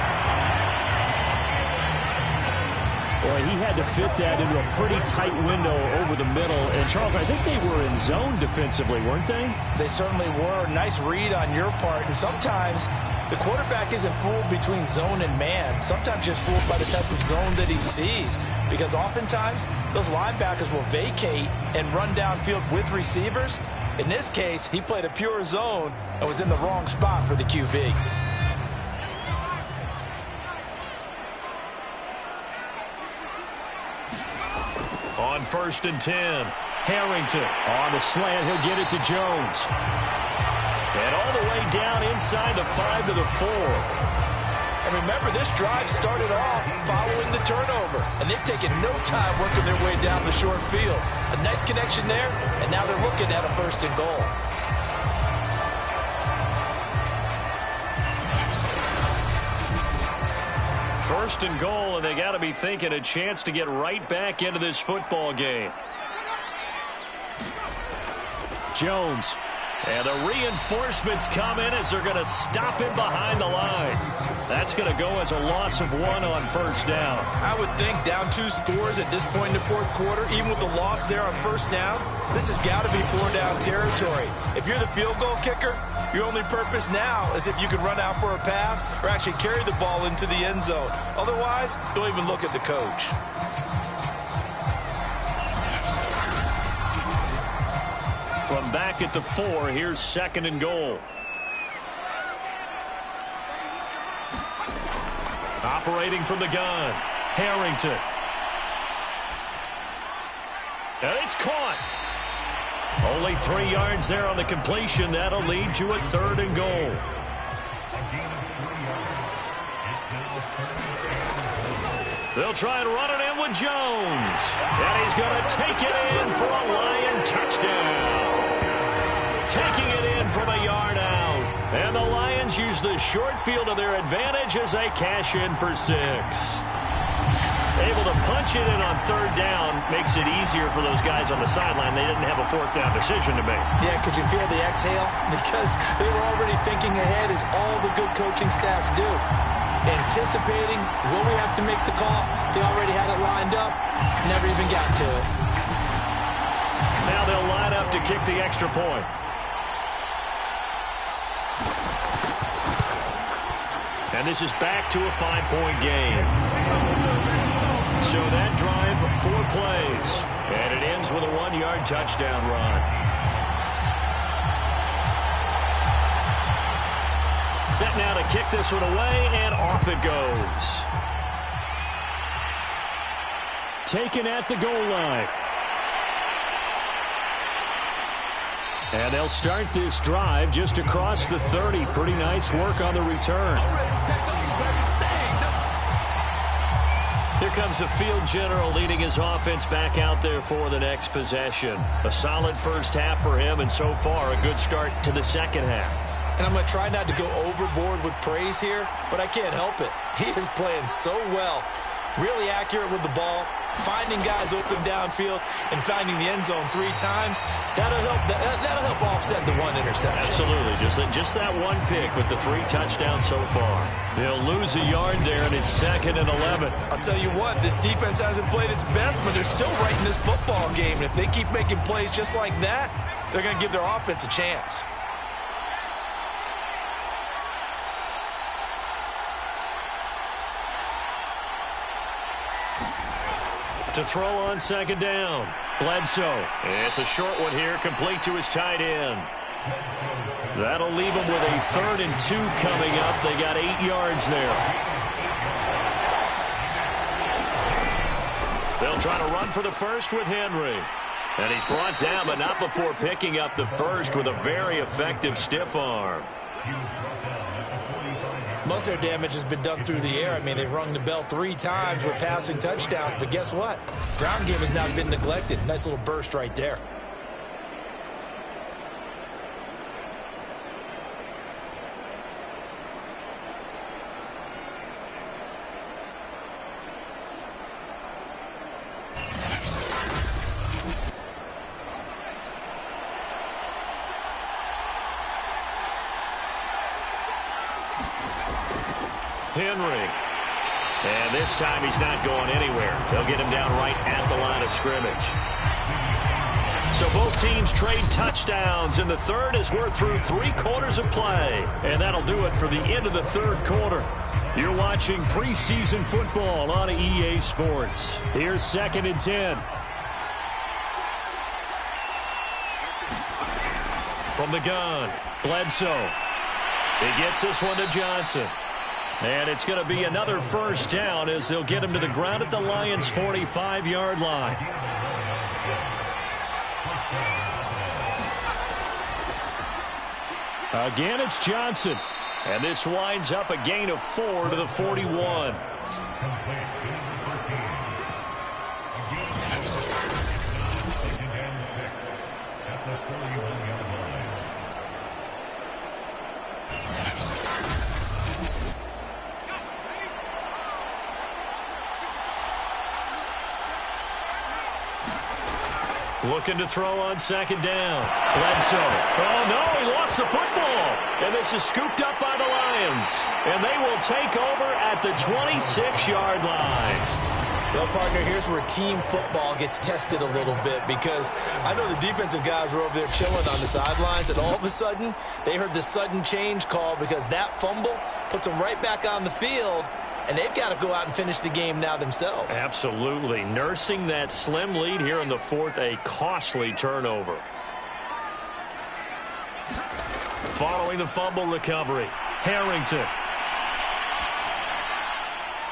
Speaker 4: Boy, he had to fit that into a pretty tight window over the middle. And, Charles, I think they were in zone defensively, weren't they?
Speaker 3: They certainly were. Nice read on your part. And sometimes the quarterback isn't fooled between zone and man. Sometimes just fooled by the type of zone that he sees. Because oftentimes, those linebackers will vacate and run downfield with receivers. In this case, he played a pure zone and was in the wrong spot for the QB.
Speaker 2: On 1st and 10, Harrington on the slant. He'll get it to Jones. And all the way down inside the 5 to the 4.
Speaker 3: And remember, this drive started off following the turnover. And they've taken no time working their way down the short field. A nice connection there, and now they're looking at a 1st and goal.
Speaker 2: First and goal, and they got to be thinking a chance to get right back into this football game. Jones. And the reinforcements come in as they're going to stop him behind the line. That's going to go as a loss of 1 on 1st down.
Speaker 3: I would think down 2 scores at this point in the 4th quarter, even with the loss there on 1st down, this has got to be 4-down territory. If you're the field goal kicker, your only purpose now is if you can run out for a pass or actually carry the ball into the end zone. Otherwise, don't even look at the coach.
Speaker 2: From back at the 4, here's 2nd and goal. Operating from the gun, Harrington. And it's caught. Only 3 yards there on the completion. That'll lead to a 3rd and goal. They'll try and run it in with Jones. And he's going to take it in for a Lion touchdown. Taking it in from a yard out. And the Lions use the short field to their advantage as they cash in for 6. Able to punch it in on 3rd down makes it easier for those guys on the sideline. They didn't have a 4th down decision to make.
Speaker 3: Yeah, could you feel the exhale? Because they were already thinking ahead, as all the good coaching staffs do. Anticipating, will we have to make the call? They already had it lined up, never even got to it.
Speaker 2: Now they'll line up to kick the extra point. And this is back to a 5-point game. So that drive, 4 plays. And it ends with a 1-yard touchdown run. Set now to kick this one away, and off it goes. Taken at the goal line. And they'll start this drive just across the 30. Pretty nice work on the return. Here comes the field general leading his offense back out there for the next possession. A solid first half for him, and so far a good start to the second half.
Speaker 3: And I'm going to try not to go overboard with praise here, but I can't help it. He is playing so well. Really accurate with the ball, finding guys open downfield, and finding the end zone 3 times. That'll help offset the 1 interception.
Speaker 2: Absolutely. Just that 1 pick with the 3 touchdowns so far. He'll lose a yard there, and it's 2nd and 11.
Speaker 3: I'll tell you what, this defense hasn't played its best, but they're still right in this football game. And if they keep making plays just like that, they're going to give their offense a chance.
Speaker 2: To throw on 2nd down. Bledsoe. It's a short one here, complete to his tight end. That'll leave him with a 3rd and 2 coming up. They got 8 yards there. They'll try to run for the first with Henry. And he's brought down, but not before picking up the first with a very effective stiff arm.
Speaker 3: Most of their damage has been done through the air. I mean, they've rung the bell 3 times with passing touchdowns, but guess what? Ground game has not been neglected. Nice little burst right there.
Speaker 2: Henry. And this time he's not going anywhere. They'll get him down right at the line of scrimmage. So both teams trade touchdowns in the third as we're through 3 quarters of play. And that'll do it for the end of the 3rd quarter. You're watching preseason football on EA Sports. Here's 2nd and 10. From the gun, Bledsoe. He gets this one to Johnson. And it's going to be another first down as they'll get him to the ground at the Lions' 45-yard line. Again, it's Johnson. And this winds up a gain of 4 to the 41. Looking to throw on 2nd down. Bledsoe. Oh, no, he lost the football. And this is scooped up by the Lions. And they will take over at the 26-yard line.
Speaker 3: Well, partner, here's where team football gets tested a little bit, because I know the defensive guys were over there chilling on the sidelines, and all of a sudden, they heard the sudden change call because that fumble puts them right back on the field. And they've got to go out and finish the game now themselves.
Speaker 2: Absolutely. Nursing that slim lead here in the 4th, a costly turnover. Following the fumble recovery, Harrington.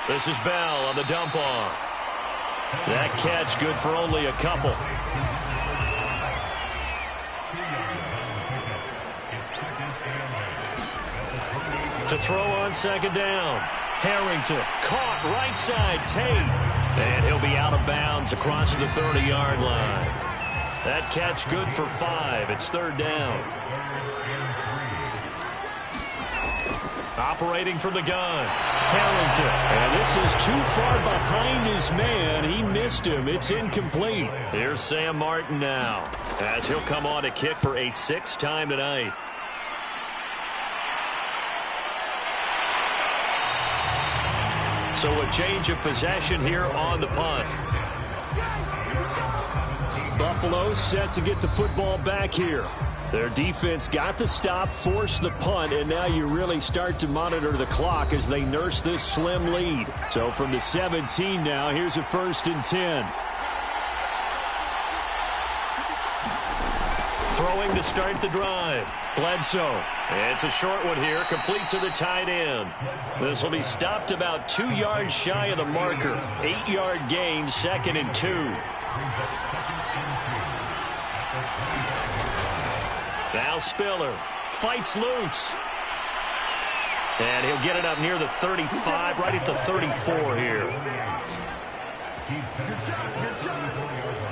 Speaker 2: This is Bell on the dump off. That catch good for only a couple. To throw on 2nd down. Harrington caught right side, Tate. And he'll be out of bounds across the 30-yard line. That catch good for 5. It's 3rd down. Operating from the gun, Harrington. And this is too far behind his man. He missed him. It's incomplete. Here's Sam Martin now, as he'll come on to kick for a 6th time tonight. So a change of possession here on the punt. Buffalo set to get the football back here. Their defense got the stop, forced the punt, and now you really start to monitor the clock as they nurse this slim lead. So from the 17 now, here's a 1st and 10. Throwing to start the drive. Bledsoe. It's a short one here, complete to the tight end. This will be stopped about 2 yards shy of the marker. 8-yard gain, 2nd and 2. Now Spiller fights loose. And he'll get it up near the 35, right at the 34 here.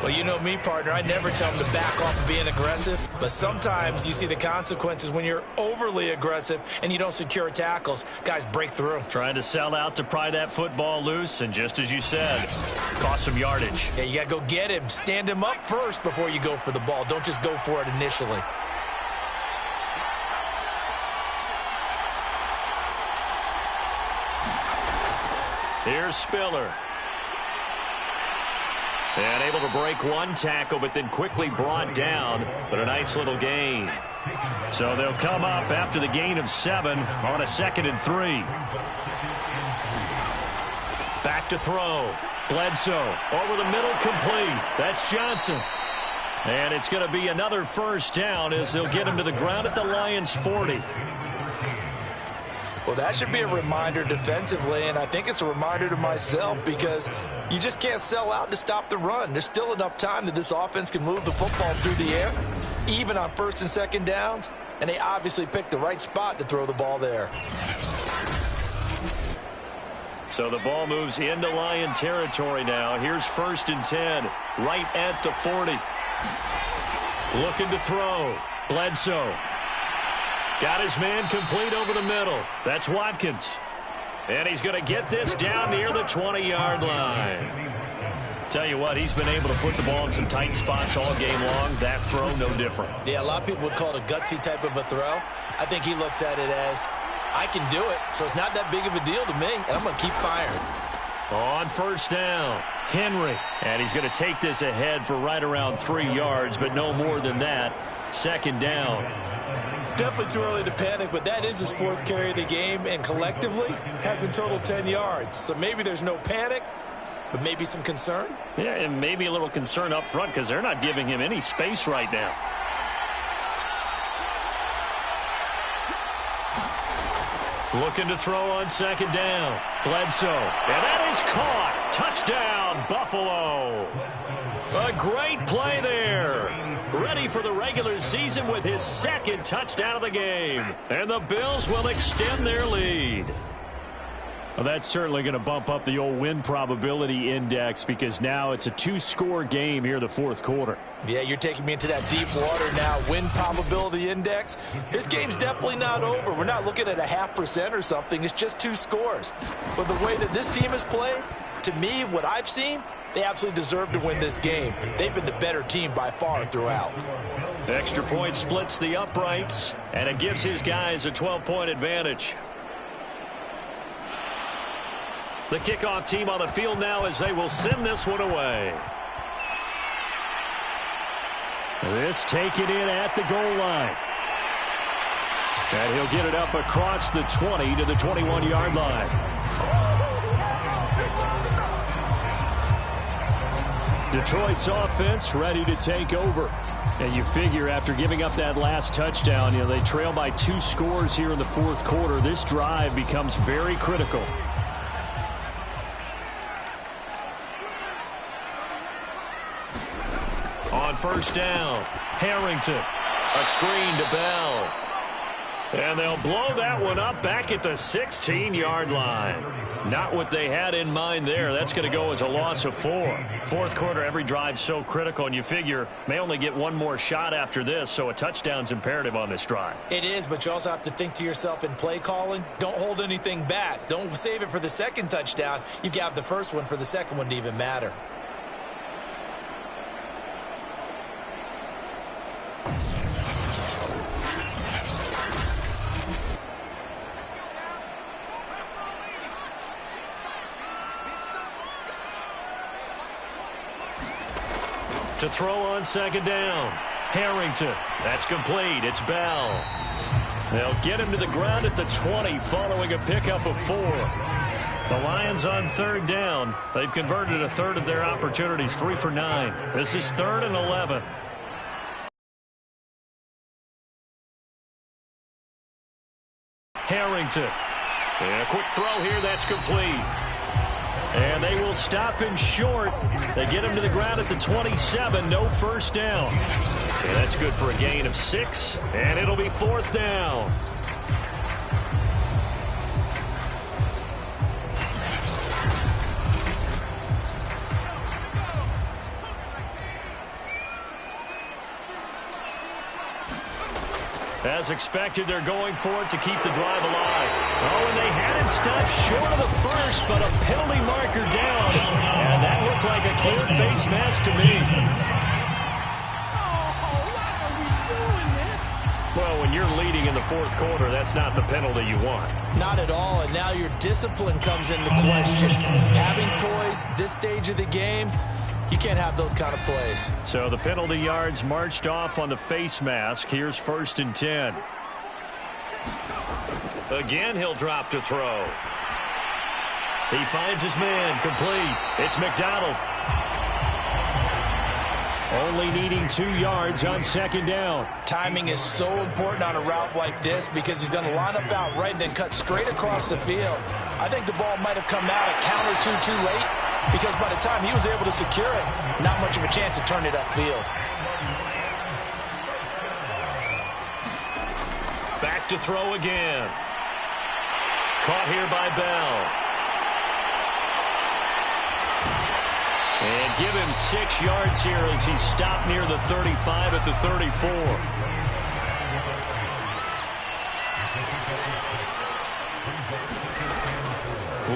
Speaker 3: Well, you know me, partner. I never tell them to back off of being aggressive, but sometimes you see the consequences when you're overly aggressive and you don't secure tackles. Guys break through.
Speaker 2: Trying to sell out to pry that football loose, and just as you said, cost some yardage.
Speaker 3: Yeah, you got to go get him. Stand him up first before you go for the ball. Don't just go for it initially.
Speaker 2: Here's Spiller. And able to break one tackle, but then quickly brought down. But a nice little gain. So they'll come up after the gain of 7 on a 2nd and 3. Back to throw. Bledsoe over the middle, complete. That's Johnson. And it's going to be another first down as they'll get him to the ground at the Lions' 40.
Speaker 3: Well, that should be a reminder defensively, and I think it's a reminder to myself because you just can't sell out to stop the run. There's still enough time that this offense can move the football through the air, even on 1st and 2nd downs, and they obviously picked the right spot to throw the ball there.
Speaker 2: So the ball moves into Lion territory now. Here's 1st and 10, right at the 40. Looking to throw. Bledsoe. Got his man complete over the middle. That's Watkins. And he's going to get this down near the 20-yard line. Tell you what, he's been able to put the ball in some tight spots all game long. That throw, no different.
Speaker 3: Yeah, a lot of people would call it a gutsy type of a throw. I think he looks at it as, I can do it, so it's not that big of a deal to me, and I'm going to keep firing.
Speaker 2: On 1st down, Henry. And he's going to take this ahead for right around 3 yards, but no more than that. 2nd down.
Speaker 3: Definitely too early to panic, but that is his 4th carry of the game, and collectively has a total 10 yards. So maybe there's no panic, but maybe some concern.
Speaker 2: Yeah, and maybe a little concern up front because they're not giving him any space right now. Looking to throw on 2nd down. Bledsoe. And that is caught. Touchdown, Buffalo. A great play there. Ready for the regular season with his 2nd touchdown of the game. And the Bills will extend their lead. Well, that's certainly going to bump up the old win probability index because now it's a 2-score game here in the 4th quarter.
Speaker 3: Yeah, you're taking me into that deep water now. Win probability index. This game's definitely not over. We're not looking at a 0.5% or something. It's just 2 scores. But the way that this team has played, to me, what I've seen, they absolutely deserve to win this game. They've been the better team by far throughout.
Speaker 2: Extra point splits the uprights, and it gives his guys a 12-point advantage. The kickoff team on the field now as they will send this one away. This taken in at the goal line. And he'll get it up across the 20 to the 21-yard line. Detroit's offense ready to take over. And you figure after giving up that last touchdown, they trail by 2 scores here in the 4th quarter. This drive becomes very critical. On 1st down, Harrington. A screen to Bell. And they'll blow that one up back at the 16-yard line. Not what they had in mind there. That's going to go as a loss of 4. 4th quarter, every drive's so critical, and you figure may only get one more shot after this, so a touchdown's imperative on this drive.
Speaker 3: It is, but you also have to think to yourself in play calling, don't hold anything back. Don't save it for the 2nd touchdown. You got the 1st one for the 2nd one to even matter.
Speaker 2: To throw on 2nd down. Harrington. That's complete. It's Bell. They'll get him to the ground at the 20 following a pickup of 4. The Lions on 3rd down. They've converted a third of their opportunities, 3 for 9. This is 3rd and 11. Harrington. And a quick throw here. That's complete. And they will stop him short. They get him to the ground at the 27. No 1st down. And that's good for a gain of 6. And it'll be 4th down. As expected, they're going for it to keep the drive alive. Oh, and they had it stopped short of the first, but a penalty marker down. And that looked like a clear face mask to me. Well, when you're leading in the fourth quarter, that's not the penalty you want.
Speaker 3: Not at all, and now your discipline comes into question. Having poise this stage of the game, you can't have those kind of plays.
Speaker 2: So the penalty yards marched off on the face mask. Here's 1st and 10. Again, he'll drop to throw. He finds his man, complete. It's McDonald. Only needing 2 yards on 2nd down.
Speaker 3: Timing is so important on a route like this because he's going to line up out right and then cut straight across the field. I think the ball might have come out a count or two too late because by the time he was able to secure it, not much of a chance to turn it upfield.
Speaker 2: Back to throw again. Caught here by Bell. And give him 6 yards here as he stopped near the 35 at the 34.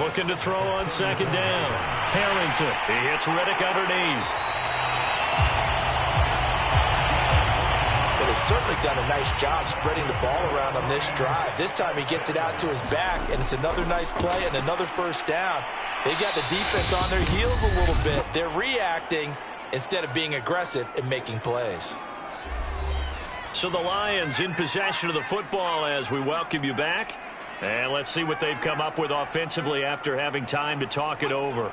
Speaker 2: Looking to throw on 2nd down. Harrington. He hits Riddick underneath.
Speaker 3: Well, they've certainly done a nice job spreading the ball around on this drive. This time he gets it out to his back, and it's another nice play and another 1st down. They got the defense on their heels a little bit. They're reacting instead of being aggressive and making plays.
Speaker 2: So the Lions in possession of the football as we welcome you back. And let's see what they've come up with offensively after having time to talk it over.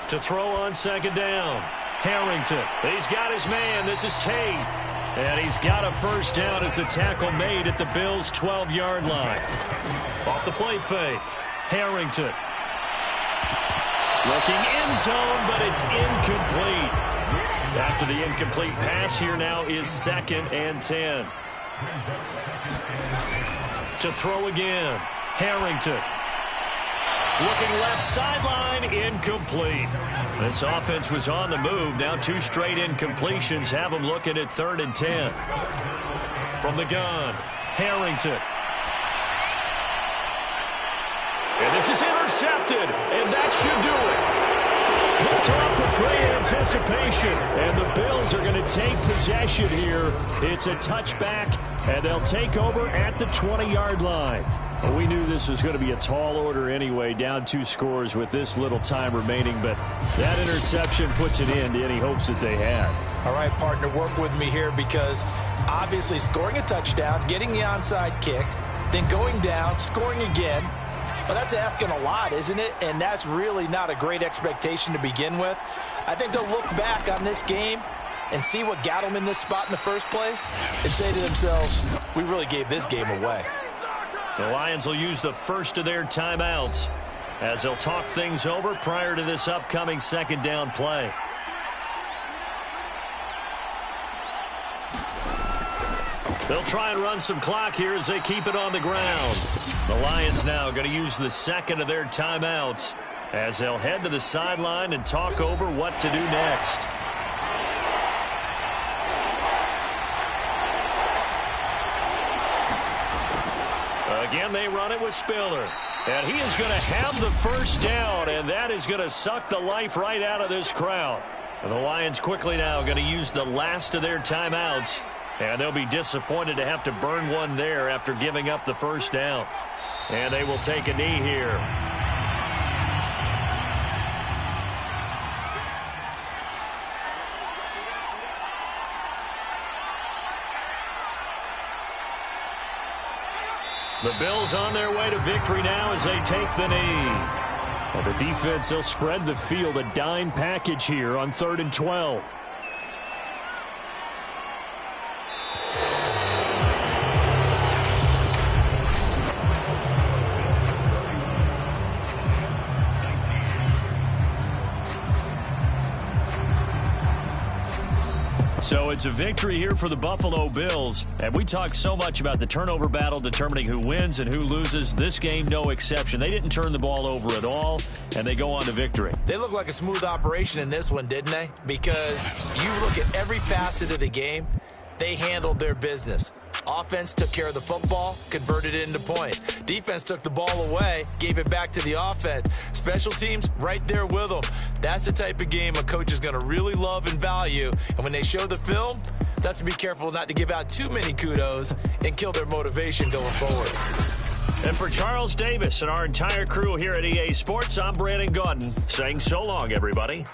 Speaker 2: To throw on 2nd down. Harrington. He's got his man. This is Tate. And he's got a 1st down as the tackle made at the Bills' 12-yard line. Off the play fake. Harrington. Looking end zone, but it's incomplete. After the incomplete pass, here now is 2nd and 10. To throw again. Harrington. Looking left sideline, incomplete. This offense was on the move. Now 2 straight incompletions have them looking at 3rd and 10. From the gun, Harrington. And this is intercepted, and that should do it. Picked off with great anticipation, and the Bills are going to take possession here. It's a touchback, and they'll take over at the 20-yard line. Well, we knew this was going to be a tall order anyway, down 2 scores with this little time remaining, but that interception puts an end to any hopes that they had.
Speaker 3: All right, partner, work with me here because obviously scoring a touchdown, getting the onside kick, then going down, scoring again, well, that's asking a lot, isn't it? And that's really not a great expectation to begin with. I think they'll look back on this game and see what got them in this spot in the first place and say to themselves, we really gave this game away.
Speaker 2: The Lions will use the first of their timeouts as they'll talk things over prior to this upcoming 2nd down play. They'll try and run some clock here as they keep it on the ground. The Lions now going to use the 2nd of their timeouts as they'll head to the sideline and talk over what to do next. Again, they run it with Spiller. And he is going to have the 1st down, and that is going to suck the life right out of this crowd. And the Lions quickly now going to use the last of their timeouts, and they'll be disappointed to have to burn one there after giving up the 1st down. And they will take a knee here. The Bills on their way to victory now as they take the knee. Well, the defense, they'll spread the field, a dime package here on 3rd and 12. So it's a victory here for the Buffalo Bills. And we talked so much about the turnover battle determining who wins and who loses. This game, no exception. They didn't turn the ball over at all, and they go on to victory.
Speaker 3: They look like a smooth operation in this one, didn't they? Because you look at every facet of the game, they handled their business. Offense took care of the football, converted it into points. Defense took the ball away, gave it back to the offense. Special teams, right there with them. That's the type of game a coach is going to really love and value. And when they show the film, that's to be careful not to give out too many kudos and kill their motivation going forward.
Speaker 2: And for Charles Davis and our entire crew here at EA Sports, I'm Brandon Gaudin saying so long, everybody.